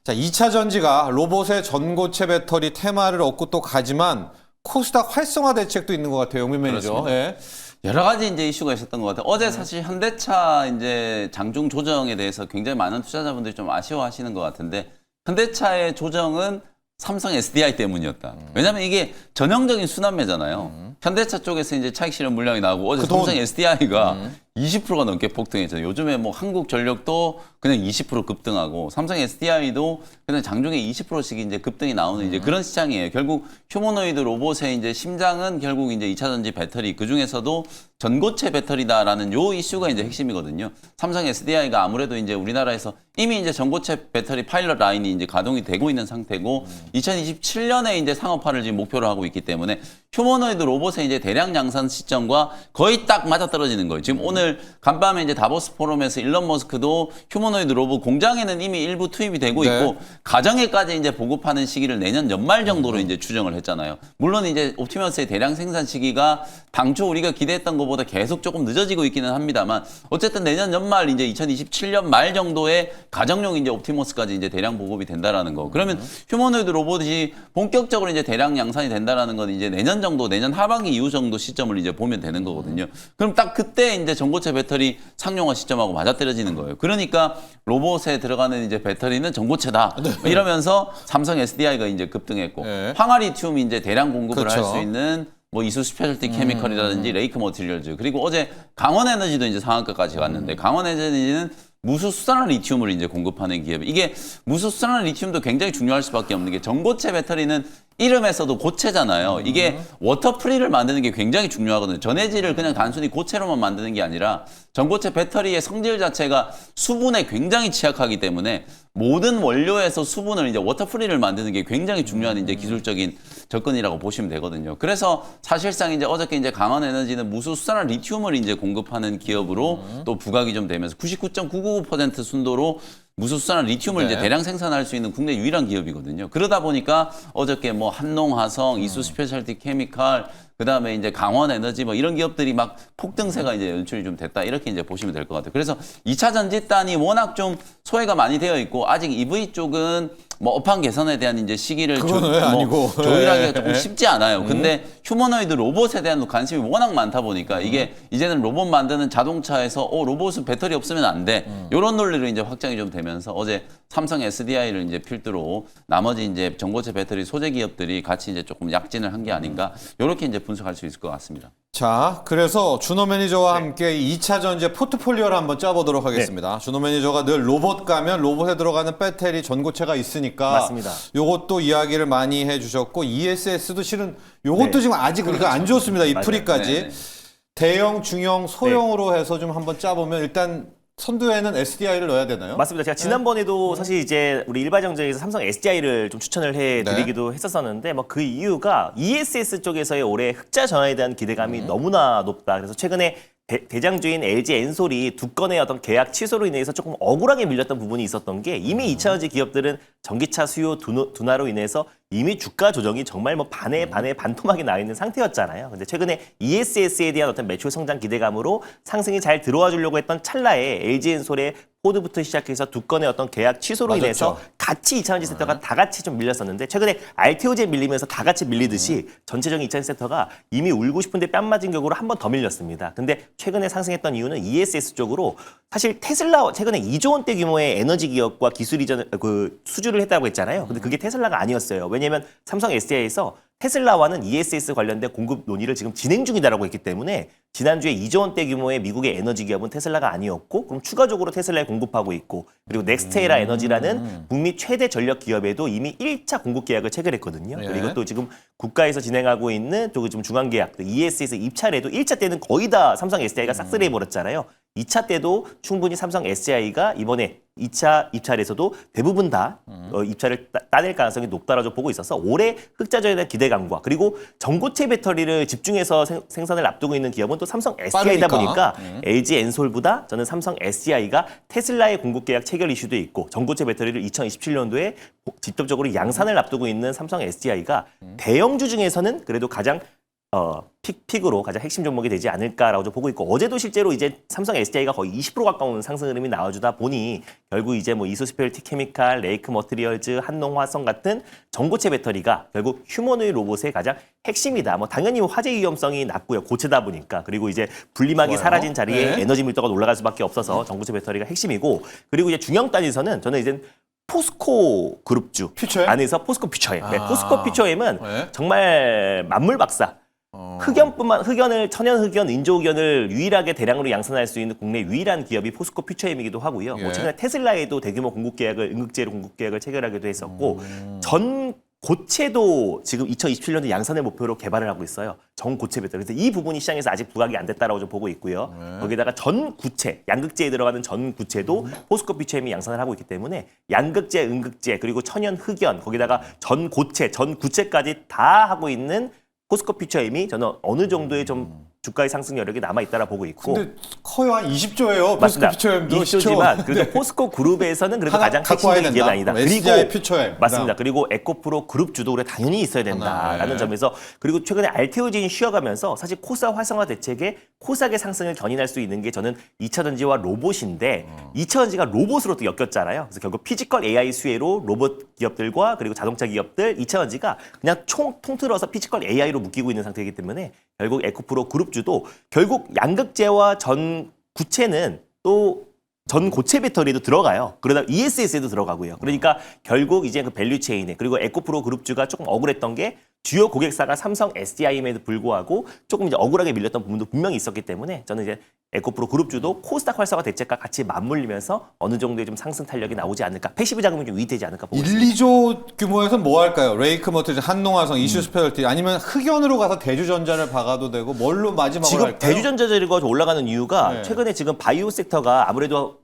Speaker 1: 자, 2차 전지가 로봇의 전고체 배터리 테마를 얻고 또 가지만 코스닥 활성화 대책도 있는 것 같아요, 용민 매니저. 예.
Speaker 2: 여러 가지 이제 이슈가 있었던 것 같아요. 어제 사실 현대차 이제 장중 조정에 대해서 굉장히 많은 투자자분들이 좀 아쉬워하시는 것 같은데 현대차의 조정은 삼성 SDI 때문이었다. 왜냐하면 이게 전형적인 순환매잖아요. 현대차 쪽에서 이제 차익 실현 물량이 나오고 어제 삼성 SDI가 20%가 넘게 폭등했잖아요. 요즘에 뭐 한국전력도 그냥 20% 급등하고 삼성 SDI도 그냥 장중에 20%씩 이제 급등이 나오는 이제 그런 시장이에요. 결국 휴머노이드 로봇의 이제 심장은 결국 이제 2차 전지 배터리 그 중에서도 전고체 배터리다라는 요 이슈가 이제 핵심이거든요. 삼성 SDI가 아무래도 이제 우리나라에서 이미 이제 전고체 배터리 파일럿 라인이 이제 가동이 되고 있는 상태고 2027년에 이제 상업화를 지금 목표로 하고 있기 때문에 휴머노이드 로봇의 이제 대량 양산 시점과 거의 딱 맞아떨어지는 거예요. 지금 오늘 간밤에 이제 다보스 포럼에서 일론 머스크도 휴머노이드 로봇 공장에는 이미 일부 투입이 되고 있고 가정에까지 이제 보급하는 시기를 내년 연말 정도로 이제 추정을 했잖아요. 물론 이제 옵티머스의 대량 생산 시기가 당초 우리가 기대했던 것보다 계속 조금 늦어지고 있기는 합니다만 어쨌든 내년 연말 이제 2027년 말 정도에 가정용 이제 옵티머스까지 이제 대량 보급이 된다라는 거. 그러면 휴머노이드 로봇이 본격적으로 이제 대량 양산이 된다라는 건 이제 내년 정도, 내년 하반기 이후 정도 시점을 이제 보면 되는 거거든요. 그럼 딱 그때 이제 전고체 배터리 상용화 시점하고 맞아떨어지는 거예요. 그러니까 로봇에 들어가는 이제 배터리는 전고체다. 이러면서 삼성 SDI가 이제 급등했고 황화리튬 이제 대량 공급을 할 수 있는 뭐 이수 스페셜티 케미컬이라든지 레이크 머티리얼즈 그리고 어제 강원에너지도 이제 상한가까지 갔는데 강원에너지는 무수수산화 리튬을 이제 공급하는 기업. 이게 무수수산화 리튬도 굉장히 중요할 수밖에 없는 게 전고체 배터리는 이름에서도 고체잖아요. 이게 워터프리를 만드는 게 굉장히 중요하거든요. 전해질을 그냥 단순히 고체로만 만드는 게 아니라 전고체 배터리의 성질 자체가 수분에 굉장히 취약하기 때문에 모든 원료에서 수분을 이제 워터프리를 만드는 게 굉장히 중요한 이제 기술적인 접근이라고 보시면 되거든요. 그래서 사실상 이제 어저께 이제 강원에너지는 무수수산화 리튬을 이제 공급하는 기업으로 또 부각이 좀 되면서 99.999% 순도로 무수수산화 리튬을 이제 대량 생산할 수 있는 국내 유일한 기업이거든요. 그러다 보니까 어저께 뭐 한농화성, 이수 스페셜티 케미칼, 그다음에 이제 강원에너지 뭐 이런 기업들이 막 폭등세가 이제 연출이 좀 됐다. 이렇게 이제 보시면 될 것 같아요. 그래서 2차 전지단이 워낙 좀 소외가 많이 되어 있고 아직 EV 쪽은 뭐 업황 개선에 대한 이제 시기를 조율하기가 조금 쉽지 않아요. 근데 휴머노이드 로봇에 대한 관심이 워낙 많다 보니까 이게 이제는 로봇 만드는 자동차에서 로봇은 배터리 없으면 안 돼. 이런 논리로 이제 확장이 좀 되면서 어제 삼성 SDI를 이제 필두로 나머지 이제 전고체 배터리 소재 기업들이 같이 이제 조금 약진을 한 게 아닌가. 이렇게 이제 분석할 수 있을 것 같습니다.
Speaker 1: 자, 그래서 준호 매니저와 함께 2차 전지 포트폴리오를 한번 짜보도록 하겠습니다. 준호 매니저가 늘 로봇 가면 로봇에 들어가는 배터리 전고체가 있으니까
Speaker 3: 맞습니다.
Speaker 1: 요것도 이야기를 많이 해주셨고 ESS도 실은 요것도 지금 아직 우리가 안 줬습니다. 이 풀이까지. 대형, 중형, 소형으로 해서 좀 한번 짜보면 일단 선두에는 SDI를 넣어야 되나요?
Speaker 3: 맞습니다. 제가 지난번에도 사실 이제 우리 일바정전에서 삼성 SDI를 좀 추천을 해드리기도 했었었는데 뭐 그 이유가 ESS 쪽에서의 올해 흑자 전환에 대한 기대감이 너무나 높다. 그래서 최근에 대장주인 LG 엔솔이 두 건의 어떤 계약 취소로 인해서 조금 억울하게 밀렸던 부분이 있었던 게 이미 2차전지 기업들은 전기차 수요 둔화로 인해서 이미 주가 조정이 정말 뭐 반에 반토막이 나 있는 상태였잖아요. 근데 최근에 ESS에 대한 어떤 매출 성장 기대감으로 상승이 잘 들어와 주려고 했던 찰나에 LG 엔솔의 포드부터 시작해서 두 건의 어떤 계약 취소로 인해서 같이 2차전지 섹터가 다 같이 좀 밀렸었는데 최근에 RTO제에 밀리면서 다 같이 밀리듯이 전체적인 2차전지 섹터가 이미 울고 싶은데 뺨 맞은 격으로 한 번 더 밀렸습니다. 근데 최근에 상승했던 이유는 ESS 쪽으로 사실 테슬라 최근에 2조 원대 규모의 에너지 기업과 기술 이전 수주를 했다고 했잖아요. 근데 그게 테슬라가 아니었어요. 왜냐하면 삼성 SDI에서 테슬라와는 ESS 관련된 공급 논의를 지금 진행 중이다라고 했기 때문에 지난주에 2조 원대 규모의 미국의 에너지 기업은 테슬라가 아니었고 그럼 추가적으로 테슬라에 공급하고 있고 그리고 넥스테라 에너지라는 북미 최대 전력 기업에도 이미 1차 공급 계약을 체결했거든요. 그리고 또 지금 국가에서 진행하고 있는 또 지금 중앙 계약 ESS 입찰에도 1차 때는 거의 다 삼성 SDI가 싹쓸이 해버렸잖아요. 2차 때도 충분히 삼성 SDI가 이번에 2차 입찰에서도 대부분 다 입찰을 따낼 가능성이 높다라고 보고 있어서 올해 흑자전에 대한 기대감과 그리고 전고체 배터리를 집중해서 생산을 앞두고 있는 기업은 또 삼성 SDI다 보니까 LG 엔솔보다 저는 삼성 SDI가 테슬라의 공급 계약 체결 이슈도 있고 전고체 배터리를 2027년도에 직접적으로 양산을 앞두고 있는 삼성 SDI가 대형주 중에서는 그래도 가장 픽으로 가장 핵심 종목이 되지 않을까라고 좀 보고 있고 어제도 실제로 이제 삼성 SDI가 거의 20% 가까운 상승 흐름이 나와주다 보니 결국 이제 뭐 이소스페셜티 케미칼, 레이크 머티리얼즈, 한농화성 같은 전고체 배터리가 결국 휴머노이드 로봇의 가장 핵심이다. 뭐 당연히 화재 위험성이 낮고요. 고체다 보니까 그리고 이제 분리막이 사라진 자리에 에너지 밀도가 올라갈 수밖에 없어서 전고체 배터리가 핵심이고 그리고 이제 중형 단위에서는 저는 이제 포스코 그룹주
Speaker 1: 퓨처엠?
Speaker 3: 안에서 포스코 퓨처엠. 네,
Speaker 1: 아.
Speaker 3: 포스코 퓨처엠은
Speaker 1: 네.
Speaker 3: 정말 만물 박사. 천연 흑연, 인조 흑연을 유일하게 대량으로 양산할 수 있는 국내 유일한 기업이 포스코 퓨처엠이기도 하고요.
Speaker 1: 예.
Speaker 3: 뭐 최근에 테슬라에도 대규모 응급제로 공급 계약을 체결하기도 했었고 전 고체도 지금 2027년도 양산을 목표로 개발을 하고 있어요. 전 고체 배터리. 그래서 이 부분이 시장에서 아직 부각이 안 됐다라고 좀 보고 있고요. 거기다가 전 구체, 양극재에 들어가는 전 구체도 포스코 퓨처엠이 양산을 하고 있기 때문에 양극재, 응극재, 그리고 천연 흑연, 거기다가 전 고체, 전 구체까지 다 하고 있는 포스코 퓨처엠이 저는 어느 정도의 좀 주가의 상승 여력이 남아있다라 보고 있고.
Speaker 1: 근데 커요. 한 20조예요. 포스코
Speaker 3: 맞습니다.
Speaker 1: 퓨처엠도
Speaker 3: 20조지만 그래도
Speaker 1: 네.
Speaker 3: 포스코 그룹에서는 그래도
Speaker 1: 하나
Speaker 3: 가장
Speaker 1: 갖고 와야
Speaker 3: 핵심적인 기업이
Speaker 1: 된다.
Speaker 3: 아니다.
Speaker 1: SDI 퓨처엠.
Speaker 3: 맞습니다. 그리고 에코프로 그룹주도 우리가 당연히 있어야 된다라는
Speaker 1: 하나, 네.
Speaker 3: 점에서 그리고 최근에 알테오진이 쉬어가면서 사실 코사 활성화 대책에 코삭의 상승을 견인할 수 있는 게 저는 2차전지와 로봇인데 2차전지가 로봇으로 또 엮였잖아요. 그래서 결국 피지컬 AI 수혜로 로봇 기업들과 그리고 자동차 기업들 2차전지가 그냥 통틀어서 피지컬 AI로 묶이고 있는 상태이기 때문에 결국 에코프로 그룹주도 결국 양극재와 전 구체는 또 전 고체 배터리도 들어가요. 그러다 ESS에도 들어가고요. 그러니까 결국 이제 그 밸류 체인에 그리고 에코프로 그룹주가 조금 억울했던 게 주요 고객사가 삼성, SDI임에도 불구하고 조금 이제 억울하게 밀렸던 부분도 분명히 있었기 때문에 저는 이제 에코프로 그룹주도 코스닥 활성화 대책과 같이 맞물리면서 어느 정도의 좀 상승 탄력이 나오지 않을까, 패시브 자금이 좀 유입되지 않을까 보고
Speaker 1: 1,
Speaker 3: 있습니다.
Speaker 1: 2조 규모에서 뭐 할까요? 레이크모터, 한농화성, 이슈스페셜티 아니면 흑연으로 가서 대주전자를 박아도 되고 뭘로 마지막으로
Speaker 3: 지금
Speaker 1: 할까요?
Speaker 3: 대주전자재료가 올라가는 이유가
Speaker 1: 네.
Speaker 3: 최근에 지금 바이오 섹터가 아무래도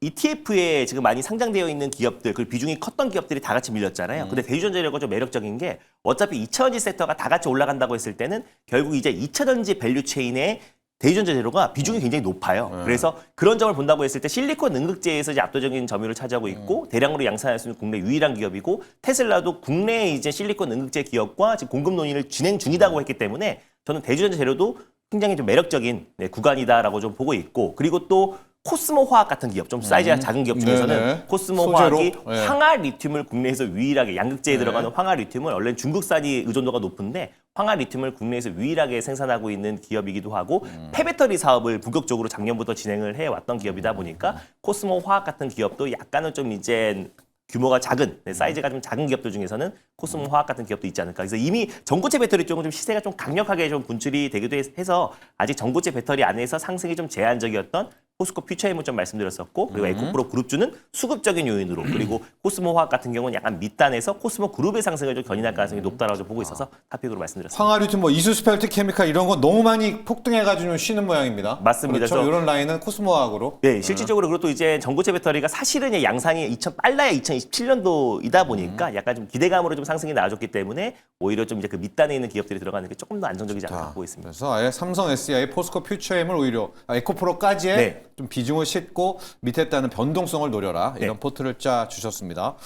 Speaker 3: ETF에 지금 많이 상장되어 있는 기업들, 그 비중이 컸던 기업들이 다 같이 밀렸잖아요. 근데 대주전자재료가 좀 매력적인 게 어차피 2차전지 섹터가 다 같이 올라간다고 했을 때는 결국 이제 2차전지 밸류 체인에 대주전자 재료가 비중이 굉장히 높아요. 그래서 그런 점을 본다고 했을 때 실리콘 응급제에서 이제 압도적인 점유율을 차지하고 있고 대량으로 양산할 수 있는 국내 유일한 기업이고 테슬라도 국내 이제 실리콘 응급제 기업과 지금 공급 논의를 진행 중이다고 했기 때문에 저는 대주전자 재료도 굉장히 좀 매력적인 구간이다라고 좀 보고 있고 그리고 또 코스모 화학 같은 기업, 좀 사이즈가 작은 기업 중에서는
Speaker 1: 네네.
Speaker 3: 코스모
Speaker 1: 소재로?
Speaker 3: 화학이
Speaker 1: 네.
Speaker 3: 황화 리튬을 국내에서 유일하게 양극재에 들어가는 황화 리튬을 원래 중국산이 의존도가 높은데 황화 리튬을 국내에서 유일하게 생산하고 있는 기업이기도 하고 폐배터리 사업을 본격적으로 작년부터 진행을 해왔던 기업이다 보니까 코스모 화학 같은 기업도 약간은 좀 이제 규모가 작은, 사이즈가 좀 작은 기업들 중에서는 코스모 화학 같은 기업도 있지 않을까. 그래서 이미 전고체 배터리 쪽은 좀 시세가 좀 강력하게 좀 분출이 되기도 해서 아직 전고체 배터리 안에서 상승이 좀 제한적이었던 포스코 퓨처엠을 좀 말씀드렸었고 그리고 에코프로 그룹주는 수급적인 요인으로 그리고 코스모 화학 같은 경우는 약간 밑단에서 코스모 그룹의 상승을 좀 견인할 가능성이 높다라고 좀 보고 있어서 탑픽으로 말씀드렸습니다.
Speaker 1: 황화리튬, 뭐 이수스펠트 케미칼 이런 거 너무 많이 폭등해가지고 쉬는 모양입니다.
Speaker 3: 맞습니다.
Speaker 1: 그렇죠? 이런 라인은 코스모화학으로.
Speaker 3: 네, 실질적으로 그리고 또 이제 전고체 배터리가 사실은 이제 양산이 빨라야 2027년도이다 보니까 약간 좀 기대감으로 좀 상승이 나와줬기 때문에 오히려 좀 이제 그 밑단에 있는 기업들이 들어가는 게 조금 더 안정적이지 않을까 보고 있습니다.
Speaker 1: 그래서 아예 삼성, SDI, 포스코 퓨처엠을 오히려 에코프로까지의
Speaker 3: 네.
Speaker 1: 좀 비중을 싣고 밑에 따는 변동성을 노려라 이런
Speaker 3: 네.
Speaker 1: 포트를 짜 주셨습니다.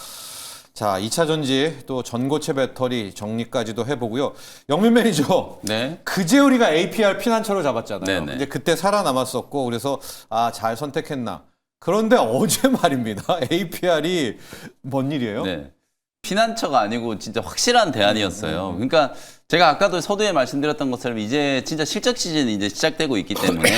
Speaker 1: 자, 2차 전지 또 전고체 배터리 정리까지도 해보고요. 영민 매니저,
Speaker 2: 네.
Speaker 1: 그제 우리가 APR 피난처로 잡았잖아요.
Speaker 2: 네네.
Speaker 1: 이제 그때 살아남았었고 그래서 잘 선택했나. 그런데 어제 말입니다. APR이 뭔 일이에요?
Speaker 2: 네. 피난처가 아니고 진짜 확실한 대안이었어요. 그러니까 제가 아까도 서두에 말씀드렸던 것처럼 이제 진짜 실적 시즌이 이제 시작되고 있기 때문에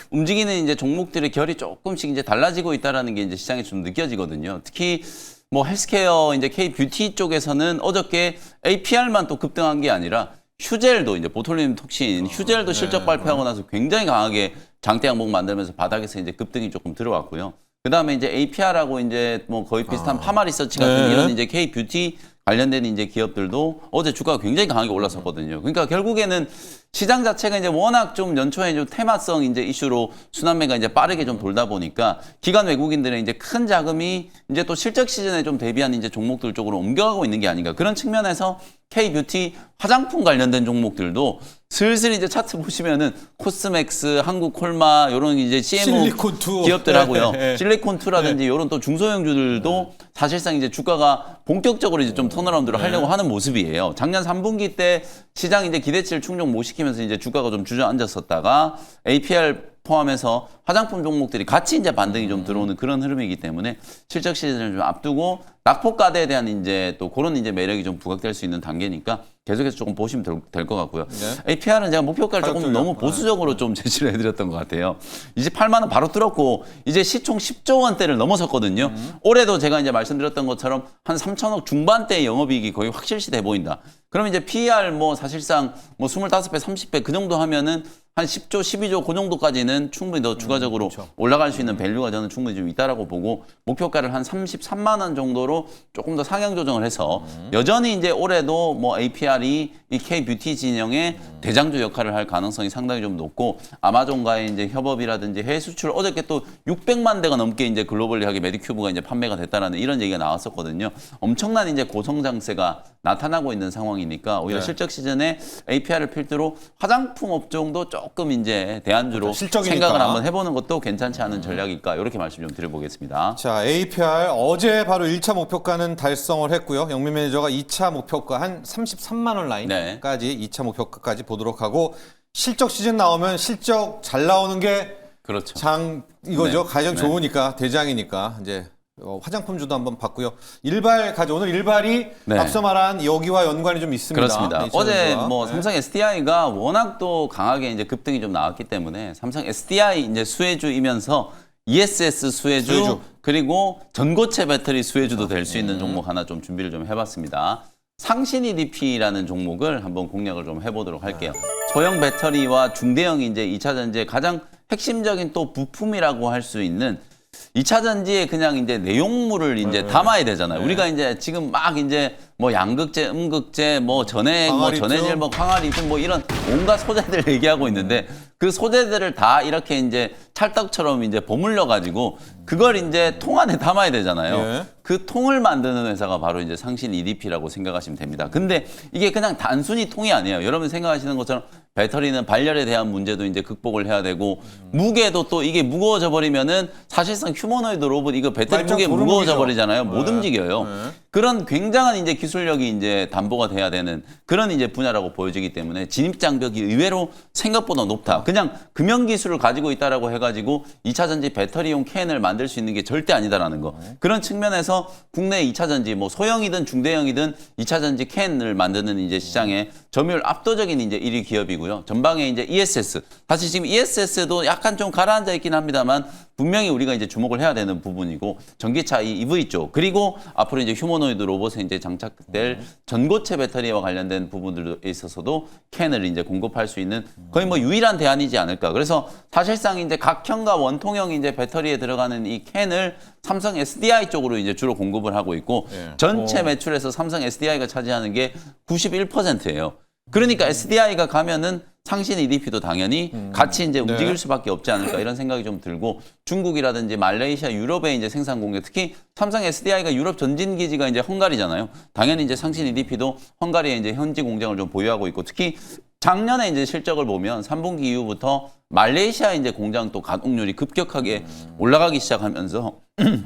Speaker 2: 움직이는 이제 종목들의 결이 조금씩 이제 달라지고 있다라는 게 이제 시장에 좀 느껴지거든요. 특히 뭐 헬스케어 이제 K-뷰티 쪽에서는 어저께 APR만 또 급등한 게 아니라 휴젤도 이제 보톨리눔 톡신 휴젤도 실적 발표하고 나서 굉장히 강하게 장대 항목 만들면서 바닥에서 이제 급등이 조금 들어왔고요. 그다음에 이제 APR하고 이제 뭐 거의 비슷한 파마 리서치 같은
Speaker 1: 네.
Speaker 2: 이런 이제 K-뷰티 관련된 이제 기업들도 어제 주가가 굉장히 강하게 올랐었거든요. 그러니까 결국에는 시장 자체가 이제 워낙 좀 연초에 좀 테마성 이제 이슈로 순환매가 이제 빠르게 좀 돌다 보니까 기관 외국인들의 이제 큰 자금이 이제 또 실적 시즌에 좀 대비한 이제 종목들 쪽으로 옮겨가고 있는 게 아닌가. 그런 측면에서 K-뷰티 화장품 관련된 종목들도 슬슬 이제 차트 보시면은 코스맥스, 한국콜마 이런 이제 CMO
Speaker 1: 실리콘2.
Speaker 2: 기업들하고요.
Speaker 1: 네.
Speaker 2: 실리콘2라든지 이런 또 중소형주들도 사실상 이제 주가가 본격적으로 이제 좀 턴어라운드를 하려고 하는 모습이에요. 작년 3분기 때 시장 이제 기대치를 충족 못 시키면서 이제 주가가 좀 주저앉았었다가 APR 포함해서 화장품 종목들이 같이 이제 반등이 좀 들어오는 그런 흐름이기 때문에 실적 시즌을 좀 앞두고 낙폭과대에 대한 이제 또 그런 이제 매력이 좀 부각될 수 있는 단계니까 계속해서 조금 보시면 될 것 같고요.
Speaker 1: 네.
Speaker 2: APR은 제가 목표가를 조금
Speaker 1: 가격적이요?
Speaker 2: 너무 보수적으로 좀 제시를 해드렸던 것 같아요. 이제 8만 원 바로 뚫었고 이제 시총 10조 원대를 넘어섰거든요. 올해도 제가 이제 말씀드렸던 것처럼 한 3천억 중반대의 영업이익이 거의 확실시 돼 보인다. 그러면 이제 PER 뭐 사실상 뭐 25배, 30배 그 정도 하면은 한 10조, 12조 그 정도까지는 충분히 더 추가적으로
Speaker 1: 그렇죠.
Speaker 2: 올라갈 수 있는 밸류가 저는 충분히 좀 있다라고 보고 목표가를 한 33만 원 정도로 조금 더 상향 조정을 해서 여전히 이제 올해도 뭐 APR이 이 K-뷰티 진영의 대장주 역할을 할 가능성이 상당히 좀 높고 아마존과의 이제 협업이라든지 해외 수출 어저께 또 600만 대가 넘게 이제 글로벌리하게 메디큐브가 이제 판매가 됐다라는 이런 얘기가 나왔었거든요. 엄청난 이제 고성장세가 나타나고 있는 상황이니까 오히려
Speaker 1: 네.
Speaker 2: 실적 시즌에 APR을 필두로 화장품 업종도 조금 이제 대안주로
Speaker 1: 그렇죠. 실적이니까.
Speaker 2: 생각을 한번 해보는 것도 괜찮지 않은 전략일까 이렇게 말씀 좀 드려보겠습니다.
Speaker 1: 자, APR 어제 바로 1차 목표가는 달성을 했고요. 영민 매니저가 2차 목표가 한 33만 원 라인까지 2차 목표가까지 보도록 하고 실적 시즌 나오면 실적 잘 나오는 게
Speaker 2: 그렇죠.
Speaker 1: 장 이거죠.
Speaker 2: 네.
Speaker 1: 가장
Speaker 2: 네.
Speaker 1: 좋으니까 대장이니까 이제 화장품주도 한번 봤고요. 일발 가져 오늘 일발이
Speaker 2: 네.
Speaker 1: 앞서 말한 여기와 연관이 좀 있습니다.
Speaker 2: 그렇습니다.
Speaker 1: 네,
Speaker 2: 어제
Speaker 1: 이차전지와.
Speaker 2: 뭐
Speaker 1: 네.
Speaker 2: 삼성 SDI가 워낙 또 강하게 이제 급등이 좀 나왔기 때문에 삼성 SDI 이제 수혜주이면서 ESS 수혜주. 그리고 전고체 배터리 수혜주도 될 수 있는 종목 하나 좀 준비를 좀 해봤습니다. 상신 EDP라는 종목을 한번 공략을 좀 해보도록 할게요. 소형 배터리와 중대형 이제 2차 전지의 가장 핵심적인 또 부품이라고 할 수 있는 2차 전지에 그냥 이제 내용물을 이제 담아야 되잖아요. 우리가 이제 지금 막 이제 뭐 양극재, 음극재, 뭐 전해액, 뭐
Speaker 1: 광활이죠.
Speaker 2: 전해질, 뭐 광활이ություն 뭐 이런 온갖 소재들 얘기하고 있는데 그 소재들을 다 이렇게 이제 찰떡처럼 이제 버물려 가지고 그걸 이제 통 안에 담아야 되잖아요.
Speaker 1: 예.
Speaker 2: 그 통을 만드는 회사가 바로 이제 상신 EDP라고 생각하시면 됩니다. 근데 이게 그냥 단순히 통이 아니에요. 여러분 생각하시는 것처럼 배터리는 발열에 대한 문제도 이제 극복을 해야 되고 무게도 또 이게 무거워져 버리면은 사실상 휴머노이드 로봇 이거 배터리
Speaker 1: 말짱
Speaker 2: 무게
Speaker 1: 도루묵이죠.
Speaker 2: 무거워져 버리잖아요. 못
Speaker 1: 네.
Speaker 2: 움직여요.
Speaker 1: 네.
Speaker 2: 그런 굉장한 이제 기술력이 이제 담보가 돼야 되는 그런 이제 분야라고 보여지기 때문에 진입 장벽이 의외로 생각보다 높다. 그냥 금형 기술을 가지고 있다라고 해가지고 2차 전지 배터리용 캔을 만들 수 있는 게 절대 아니다라는 거. 그런 측면에서 국내 2차 전지 뭐 소형이든 중대형이든 2차 전지 캔을 만드는 이제 시장에 점유율 압도적인 이제 1위 기업이고요. 전방에 이제 ESS. 사실 지금 ESS도 약간 좀 가라앉아 있긴 합니다만 분명히 우리가 이제 주목을 해야 되는 부분이고 전기차 이 EV 쪽 그리고 앞으로 이제 휴머노이드 로봇에 이제 장착될 전고체 배터리와 관련된 부분들에 있어서도 캔을 이제 공급할 수 있는 거의 뭐 유일한 대안이지 않을까. 그래서 사실상 이제 각형과 원통형 이제 배터리에 들어가는 이 캔을 삼성 SDI 쪽으로 이제 주로 공급을 하고 있고
Speaker 1: 예.
Speaker 2: 전체 매출에서 삼성 SDI가 차지하는 게 91%예요. 그러니까 SDI가 가면은 상신 EDP도 당연히 같이 이제 움직일 수밖에 없지 않을까 이런 생각이 좀 들고 중국이라든지 말레이시아, 유럽의 이제 생산 공격 특히 삼성 SDI가 유럽 전진 기지가 이제 헝가리잖아요. 당연히 이제 상신 EDP도 헝가리에 이제 현지 공장을 좀 보유하고 있고 특히 작년에 이제 실적을 보면 3분기 이후부터 말레이시아 이제 공장 또 가동률이 급격하게 올라가기 시작하면서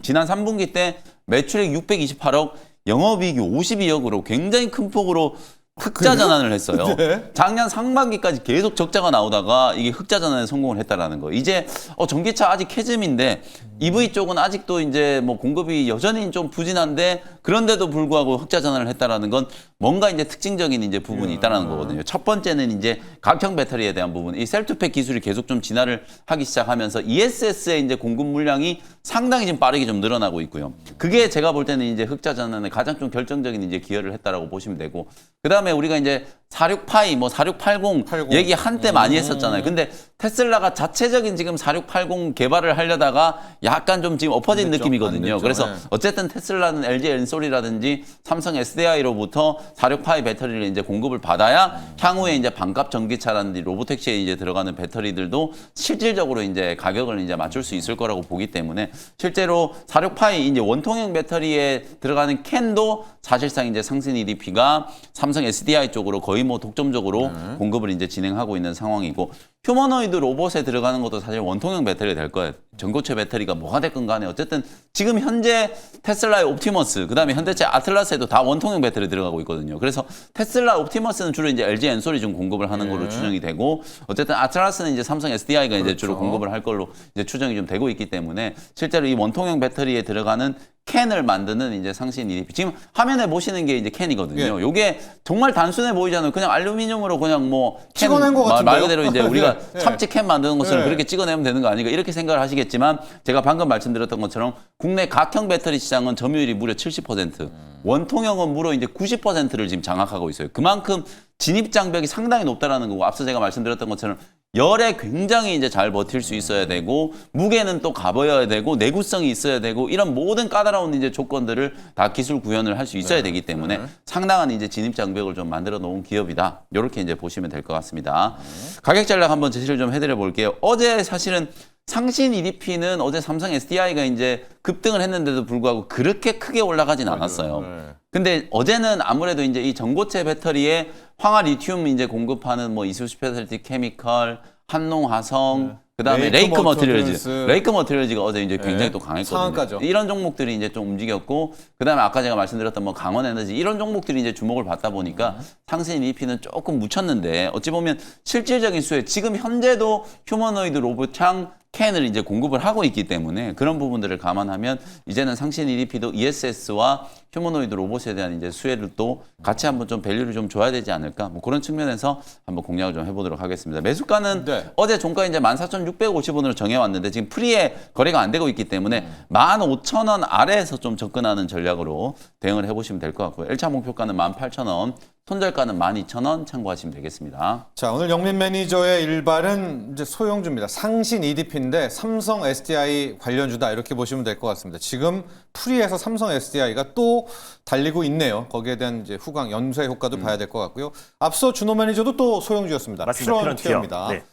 Speaker 2: 지난 3분기 때 매출액 628억, 영업이익이 52억으로 굉장히 큰 폭으로 흑자 전환을 했어요.
Speaker 1: 네.
Speaker 2: 작년 상반기까지 계속 적자가 나오다가 이게 흑자 전환에 성공을 했다라는 거. 이제 전기차 아직 캐즘인데 EV 쪽은 아직도 이제 뭐 공급이 여전히 좀 부진한데 그런데도 불구하고 흑자 전환을 했다라는 건 뭔가 이제 특징적인 이제 부분이 있다라는 거거든요. 첫 번째는 이제 각형 배터리에 대한 부분. 이 셀투팩 기술이 계속 좀 진화를 하기 시작하면서 ESS의 이제 공급 물량이 상당히 좀 빠르게 좀 늘어나고 있고요. 그게 제가 볼 때는 이제 흑자 전환에 가장 좀 결정적인 이제 기여를 했다라고 보시면 되고 그다음에 우리가 이제 46파이, 뭐 4680 얘기 한때 많이 했었잖아요. 근데 테슬라가 자체적인 지금 4680 개발을 하려다가 약간 좀 지금 엎어진 느낌이거든요.
Speaker 1: 됐죠.
Speaker 2: 그래서
Speaker 1: 네.
Speaker 2: 어쨌든 테슬라는 LG 엔솔이라든지 삼성 SDI로부터 46파이 배터리를 이제 공급을 받아야 향후에 이제 반값 전기차라든지 로보택시에 이제 들어가는 배터리들도 실질적으로 이제 가격을 이제 맞출 수 있을 거라고 보기 때문에 실제로 46파이 이제 원통형 배터리에 들어가는 캔도 사실상 이제 상신 EDP가 삼성 SDI 쪽으로 거의 뭐 독점적으로 공급을 이제 진행하고 있는 상황이고 휴머노이드 로봇에 들어가는 것도 사실 원통형 배터리가 될 거예요. 전고체 배터리가 뭐가 됐건 간에 어쨌든 지금 현재 테슬라의 옵티머스 그다음에 현대차 아틀라스에도 다 원통형 배터리 들어가고 있거든요. 그래서 테슬라 옵티머스는 주로 이제 LG 엔솔이 좀 공급을 하는 걸로 추정이 되고 어쨌든 아틀라스는 이제 삼성 SDI가 이제 주로 공급을 할 걸로 이제 추정이 좀 되고 있기 때문에 실제로 이 원통형 배터리에 들어가는 캔을 만드는 이제 상신 EDP. 지금 화면에 보시는 게 이제 캔이거든요. 요게 정말 단순해 보이잖아요. 그냥 알루미늄으로 그냥 뭐 캔,
Speaker 1: 찍어낸 것 같은데요?
Speaker 2: 말 그대로 이제 우리가
Speaker 1: 네.
Speaker 2: 참치 캔 만드는 것처럼
Speaker 1: 네.
Speaker 2: 그렇게 찍어내면 되는 거 아닌가 이렇게 생각을 하시겠지만 제가 방금 말씀드렸던 것처럼 국내 각형 배터리 시장은 점유율이 무려 70%, 원통형은 무려 이제 90%를 지금 장악하고 있어요. 그만큼 진입 장벽이 상당히 높다라는 거고 앞서 제가 말씀드렸던 것처럼 열에 굉장히 이제 잘 버틸 수 있어야 되고 무게는 또 가벼워야 되고 내구성이 있어야 되고 이런 모든 까다로운 이제 조건들을 다 기술 구현을 할 수 있어야 되기 때문에 상당한 이제 진입 장벽을 좀 만들어 놓은 기업이다. 이렇게 이제 보시면 될 것 같습니다. 가격 전략 한번 제시를 좀 해드려 볼게요. 어제 사실은 상신 EDP는 어제 삼성 SDI가 이제 급등을 했는데도 불구하고 그렇게 크게 올라가진 않았어요. 근데 어제는 아무래도 이제 이 전고체 배터리에 황화 리튬 이제 공급하는 뭐 이수 스페셜티 케미컬, 한농화성, 그다음에 레이크 머티리얼즈. 레이크 머티리얼즈가 어제 이제 굉장히 또 강했거든요.
Speaker 1: 상한가죠.
Speaker 2: 이런 종목들이 이제 좀 움직였고 그다음에 아까 제가 말씀드렸던 뭐 강원 에너지 이런 종목들이 이제 주목을 받다 보니까 상신 EDP는 조금 묻혔는데 어찌 보면 실질적인 수혜 지금 현재도 휴머노이드 로봇창 캔을 이제 공급을 하고 있기 때문에 그런 부분들을 감안하면 이제는 상신 EDP도 ESS와 휴머노이드 로봇에 대한 이제 수혜를 또 같이 한번 좀 밸류를 좀 줘야 되지 않을까 뭐 그런 측면에서 한번 공략을 좀 해보도록 하겠습니다. 매수가는 어제 종가 이제 14,650원으로 정해왔는데 지금 프리에 거래가 안 되고 있기 때문에 15,000원 아래에서 좀 접근하는 전략으로 대응을 해보시면 될 것 같고요. 1차 목표가는 18,000원. 손절가는 12,000원 참고하시면 되겠습니다.
Speaker 1: 자, 오늘 영민 매니저의 일발은 이제 소형주입니다. 상신 EDP인데 삼성 SDI 관련주다 이렇게 보시면 될 것 같습니다. 지금 프리에서 삼성 SDI가 또 달리고 있네요. 거기에 대한 이제 후광 연쇄 효과도 봐야 될 것 같고요. 앞서 준호 매니저도 또 소형주였습니다.
Speaker 3: 맞습니다.
Speaker 1: 퓨런티어입니다.
Speaker 3: 네.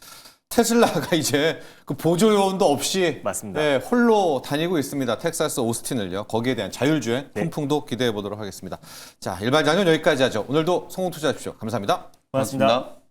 Speaker 1: 테슬라가 이제 그 보조 요원도 없이
Speaker 3: 맞습니다.
Speaker 1: 네, 홀로 다니고 있습니다. 텍사스 오스틴을요. 거기에 대한 자율주행
Speaker 3: 네.
Speaker 1: 풍풍도 기대해 보도록 하겠습니다. 자, 일반 장면 여기까지 하죠. 오늘도 성공 투자하십시오. 감사합니다.
Speaker 3: 고맙습니다.